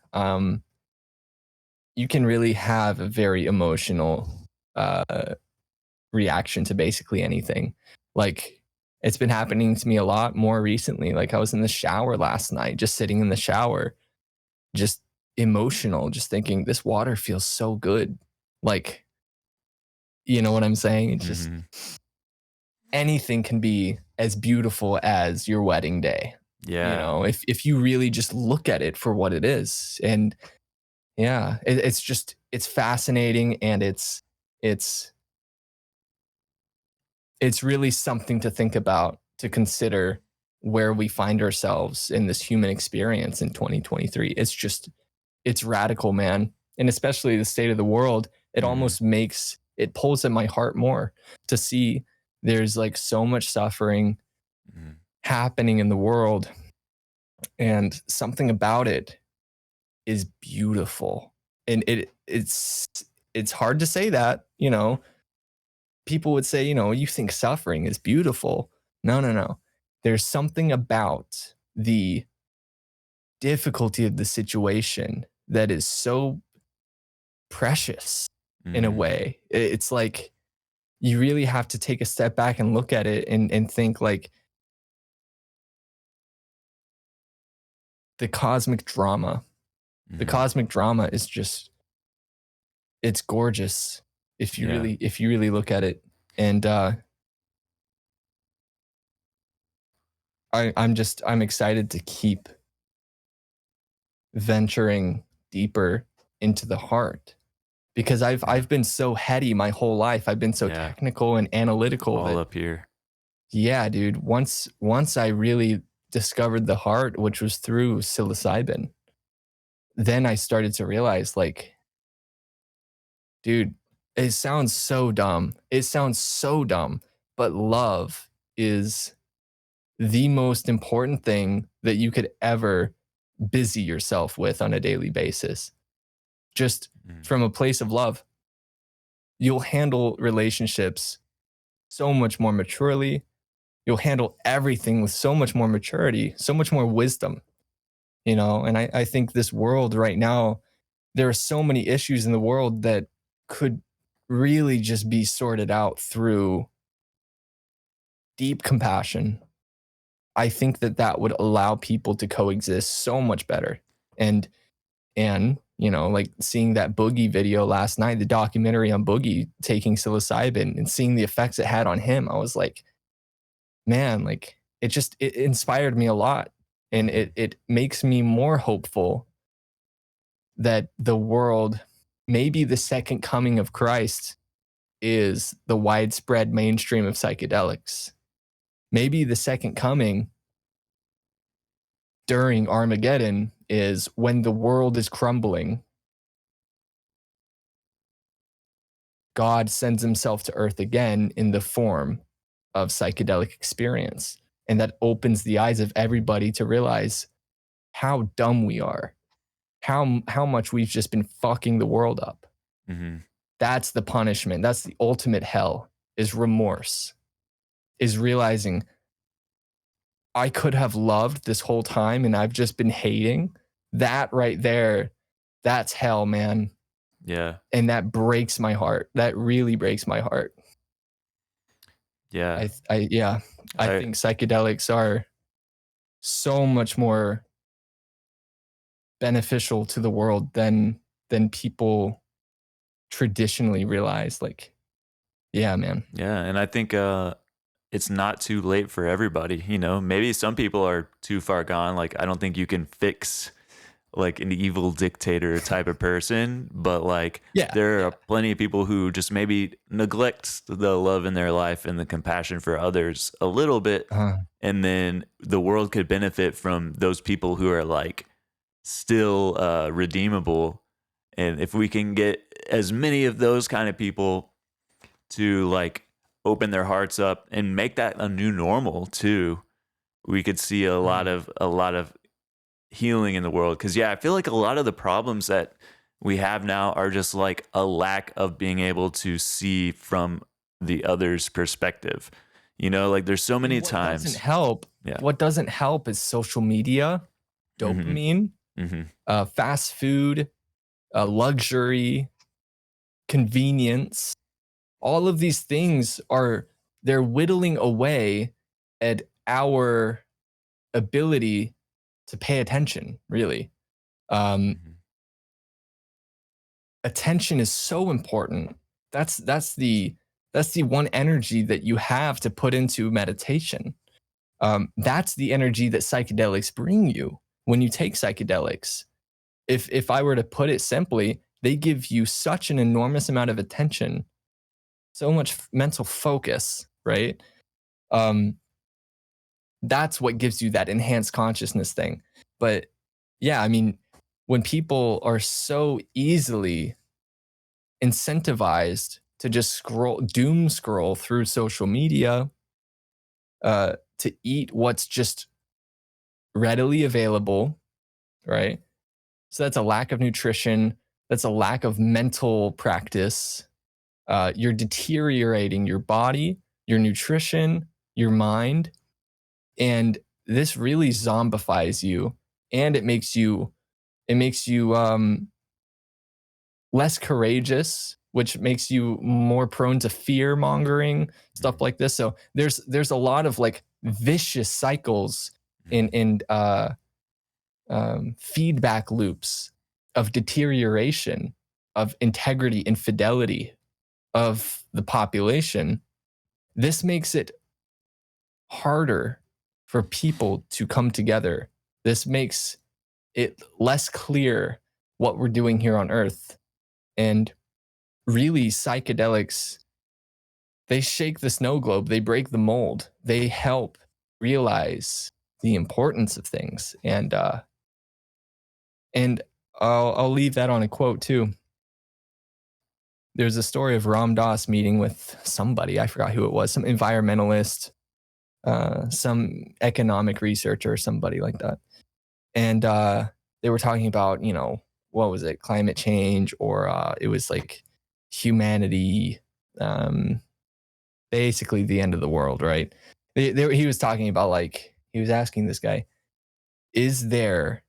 you can really have a very emotional uh reaction to basically anything. Like, it's been happening to me a lot more recently. Like, I was in the shower last night, just sitting in the shower, just emotional, just thinking this water feels so good. Like, you know what I'm saying? It's just Mhm. anything can be as beautiful as your wedding day. Yeah. If you really just look at it for what it is. And yeah, it's just it's fascinating, and it's it's really something to think about, to consider where we find ourselves in this human experience in 2023. It's radical, man. And especially the state of the world, it Mhm. almost makes it pulls at my heart more to see there's like so much suffering Mhm. happening in the world, and something about it is beautiful. And it's hard to say that, people would say, you think suffering is beautiful. No, no, no. There's something about the difficulty of the situation that is so precious in a Mhm. way. It's like you really have to take a step back and look at it and think like the cosmic drama. The Mhm. cosmic drama is just it's gorgeous Yeah. if you really look at it. And I'm excited to keep venturing deeper into the heart because Yeah. I've been so heady my whole life. I've been so Yeah. technical and analytical All that up here. yeah, dude, once I really discovered the heart, which was through psilocybin, then I started to realize like, dude, it sounds so dumb. It sounds so dumb, but love is the most important thing that you could ever busy yourself with on a daily basis. Just Mhm. from a place of love, you'll handle relationships so much more maturely. You'll handle everything with so much more maturity, so much more wisdom, And I think this world right now, there are so many issues in the world that could really just be sorted out through deep compassion. I think that that would allow people to coexist so much better. And like seeing that Boogie video last night, the documentary on Boogie taking psilocybin and seeing the effects it had on him, I was like, man, like it inspired me a lot. And Mhm. it makes me more hopeful that the world, maybe the second coming of Christ, is the widespread mainstream of psychedelics. Maybe the second coming during Armageddon is when the world is crumbling. God sends himself to earth again in the form of psychedelic experience. And that opens the eyes of everybody to realize how dumb we are, how much we've just been fucking the world up. Mhm. That's the punishment. That's the ultimate hell, is remorse, is realizing I could have loved this whole time and I've just been hating. That right there, that's hell, man. Yeah. And that breaks my heart. That really breaks my heart. Yeah. Yeah, I I think psychedelics are so much more beneficial to the world than people traditionally realize. Like, yeah, man. yeah, and I think it's not too late for everybody, Maybe some people are too far gone. Like I don't think you can fix like an evil dictator type of person, but like Yeah, there are yeah. plenty of people who just maybe neglect the love in their life and the compassion for others a little bit, Uh, and then the world could benefit from those people who are like still redeemable. And if we can get as many of those kind of people to like open their hearts up and make that a new normal too, we could see a lot of healing in the world. Because yeah, I feel like a lot of the problems that we have now are just like a lack of being able to see from the other's perspective. You know, like there's so and many times. Yeah. what doesn't help is social media, Mm-hmm. dopamine, Mm-hmm. fast food, luxury, convenience. All of these things they're whittling away at our ability to pay attention, really. Um, Mm-hmm. Attention is so important. That's the one energy that you have to put into meditation. That's the energy that psychedelics bring you when you take psychedelics. If I were to put it simply, they give you such an enormous amount of attention, so much mental focus, right? Um, that's what gives you that enhanced consciousness thing. But yeah, I mean, when people are so easily incentivized to just doom scroll through social media, to eat what's just readily available, right? So that's a lack of nutrition. That's a lack of mental practice. You're deteriorating your body, your nutrition, your mind, and this really zombifies you, and it makes you less courageous, which makes you more prone to fear mongering, stuff like this. So there's a lot of like vicious cycles and feedback loops of deterioration, of integrity and fidelity of the population. This makes it harder for people to come together. This makes it less clear what we're doing here on Earth. And really, psychedelics, they shake the snow globe, they break the mold, they help realize the importance of things. And I'll leave that on a quote too. There's a story of Ram Dass meeting with somebody, I forgot who it was, some environmentalist, some economic researcher, somebody like that. And they were talking about, what was it, climate change, or it was like humanity, um, basically the end of the world, right? He was talking about, like, he was asking this guy, is there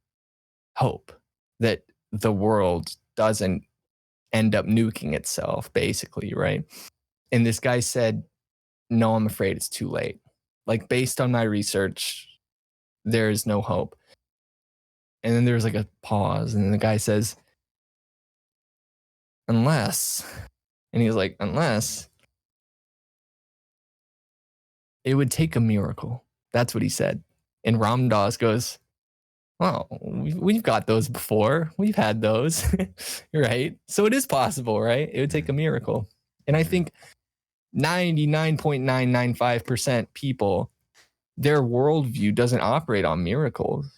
hope that the world doesn't end up nuking itself, basically, right? And this guy said, no, I'm afraid it's too late. Like, based on my research, there is no hope. And then there's like a pause, and then the guy says, unless, and he's like, unless it would take a miracle. That's what he said. And Ram Dass goes, well, we've got those before. We've had those, right? So it is possible, right? It would take a miracle. And I think 99.995% people, their worldview doesn't operate on miracles.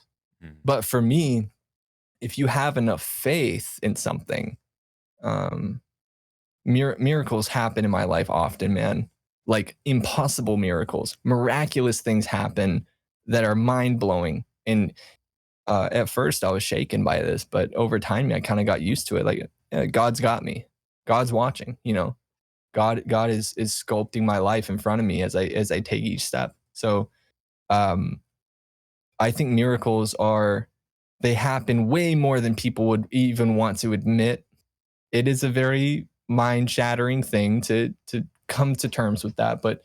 But for me, if you have enough faith in something, um, miracles happen in my life often, man. Like impossible miracles, miraculous things happen that are mind blowing. And at first, I was shaken by this, but over time, I kind of got used to it. Like God's got me. God's watching. God is sculpting my life in front of me as I take each step. So um, I think miracles they happen way more than people would even want to admit. It is a very mind shattering thing to come to terms with that. But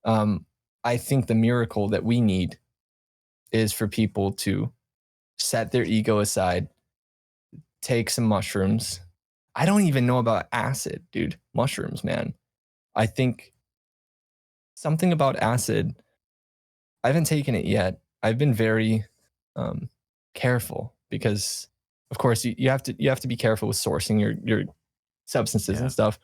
I think the miracle that we need is for people to set their ego aside, take some mushrooms. I don't even know about acid, dude. Mushrooms, man. I think something about acid. I haven't taken it yet. I've been very careful because of course, you have to be careful with sourcing your substances Yeah. and stuff.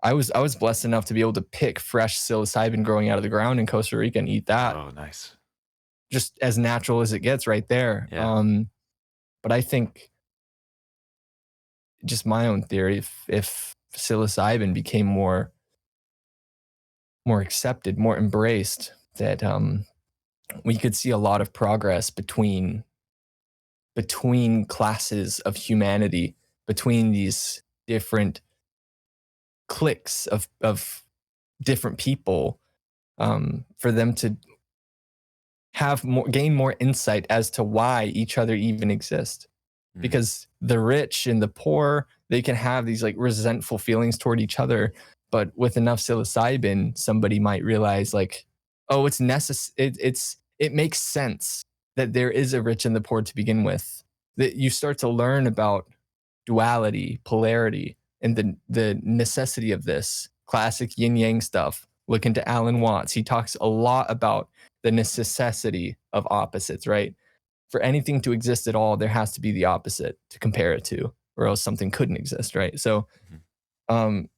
I was blessed enough to be able to pick fresh psilocybin growing out of the ground in Costa Rica and eat that Oh, nice. just as natural as it gets right there. Yeah. But I think just my own theory, if psilocybin became more accepted, more embraced, that we could see a lot of progress between classes of humanity, between these different cliques of different people, for them to gain more insight as to why each other even exist. Mm. Because the rich and the poor, they can have these like resentful feelings toward each other, but with enough psilocybin, somebody might realize like, oh, it's necessary. It makes sense that there is a rich and the poor to begin with. That you start to learn about duality, polarity, and the necessity of this classic yin yang stuff. Look into Alan Watts. He talks a lot about the necessity of opposites, right? For anything to exist at all, there has to be the opposite to compare it to, or else something couldn't exist, right? So, Mhm. um,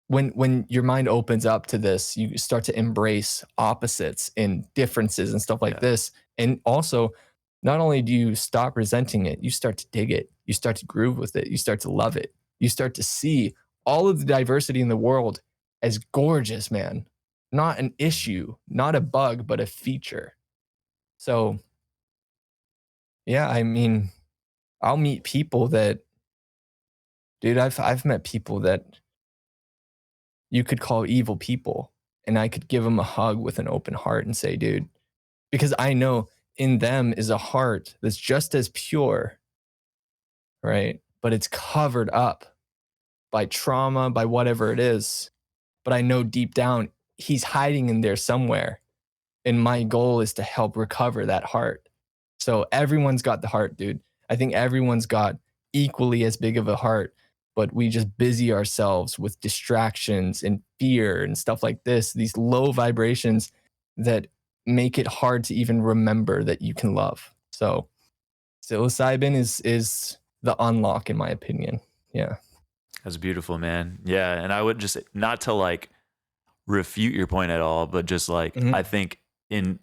when your mind opens up to this, you start to embrace opposites and differences and stuff like Yeah. this. And also, not only do you stop resenting it, you start to dig it. You start to groove with it. You start to love it. You start to see all of the diversity in the world as gorgeous, man. Not an issue, not a bug, but a feature. So, yeah, I mean, I'll meet people that, dude, I've met people that you could call evil people, and I could give them a hug with an open heart and say, dude, because I know in them is a heart that's just as pure, right? But it's covered up by trauma, by whatever it is. But I know deep down he's hiding in there somewhere. And my goal is to help recover that heart. So everyone's got the heart, dude. I think everyone's got equally as big of a heart, but we just busy ourselves with distractions and fear and stuff like this, these low vibrations that make it hard to even remember that you can love. So psilocybin is the unlock in my opinion. Yeah. That's beautiful, man. Yeah. And I would just, not to like refute your point at all, but just like, Mhm. I think in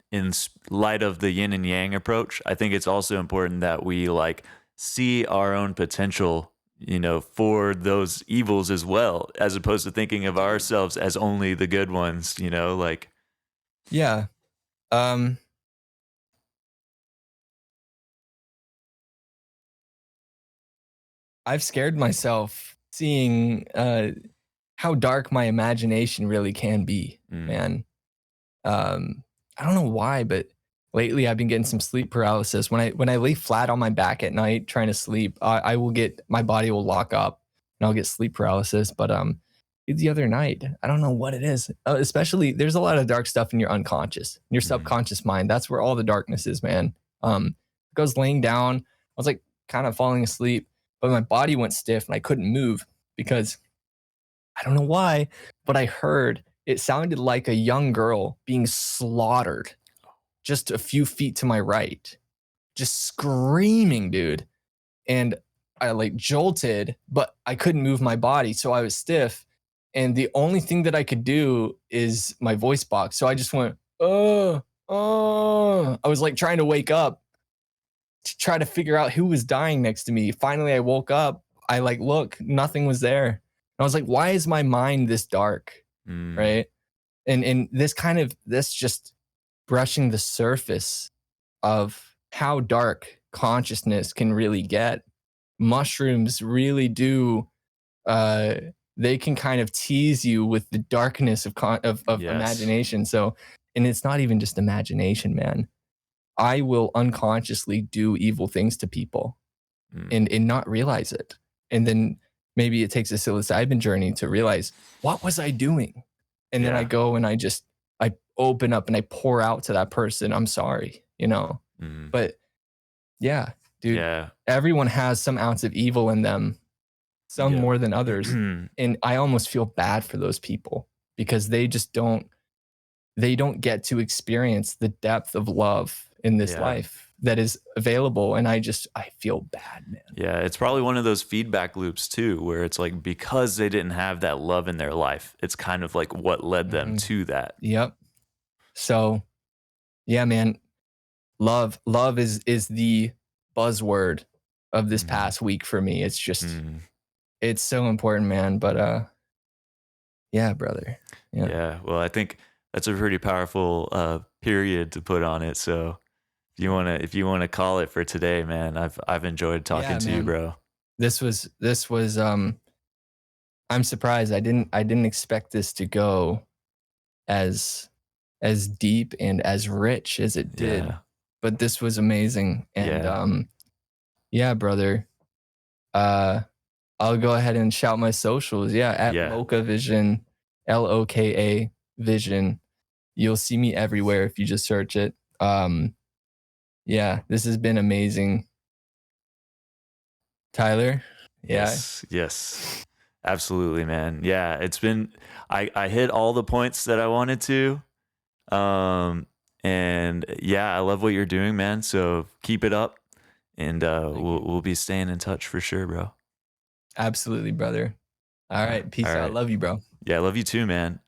light of the yin and yang approach, I think it's also important that we like see our own potential, for those evils as well, as opposed to thinking of ourselves as only the good ones, like, Yeah. Um I've scared myself seeing how dark my imagination really can be, mm, man. I don't know why, but lately I've been getting some sleep paralysis. When I lay flat on my back at night trying to sleep, I will get my body will lock up and I'll get sleep paralysis. But the other night, I don't know what it is. Especially there's a lot of dark stuff in your unconscious, in your mm, subconscious mind. That's where all the darkness is, man. I was laying down, I was like kind of falling asleep, but my body went stiff and I couldn't move because I don't know why, but I heard it sounded like a young girl being slaughtered just a few feet to my right, just screaming, dude. And I like jolted, but I couldn't move my body. So I was stiff. And the only thing that I could do is my voice box. So I just went, oh. I was like trying to wake up to try to figure out who was dying next to me. Finally, I woke up. I like, look, nothing was there. And I was like, why is my mind this dark? mm, Right. And this just brushing the surface of how dark consciousness can really get. Mushrooms really do uh they can kind of tease you with the darkness of yes, imagination. So, and it's not even just imagination, man. I will unconsciously do evil things to people mm, and not realize it. And then maybe it takes a psilocybin journey to realize, what was I doing? And then I yeah, go and I open up and I pour out to that person, I'm sorry, you know. mm, But yeah, dude, yeah, everyone has some ounce of evil in them, some yeah, more than others. And I almost feel bad for those people because they don't get to experience the depth of love in this yeah. life. that is available, and I feel bad, man. Yeah, it's probably one of those feedback loops too, where it's like because they didn't have that love in their life, it's kind of like what led them Mhm. to that. Yep. So yeah, man, love is the buzzword of this Mm, past week for me. It's just mm. it's so important, man. But yeah, brother. Yeah. Yeah, well, I think that's a pretty powerful period to put on it. So if you wanna call it for today, man, I've enjoyed talking Yeah, to you, man. bro. This was I'm surprised. I didn't expect this to go as as deep and as rich as it did. Yeah, But this was amazing. And yeah, yeah, brother. Uh I'll go ahead and shout my socials. Yeah, at yeah. Loka Vision, Loka Vision. You'll see me everywhere if you just search it. Yeah, this has been amazing. Tyler. Yeah. Yes, yes. Absolutely, man. Yeah, it's been I hit all the points that I wanted to. Um and yeah, I love what you're doing, man. So keep it up and Thank you. we'll be staying in touch for sure, bro. Absolutely, brother. All right. All Peace out. right. Love you, bro. Yeah, I love you too, man.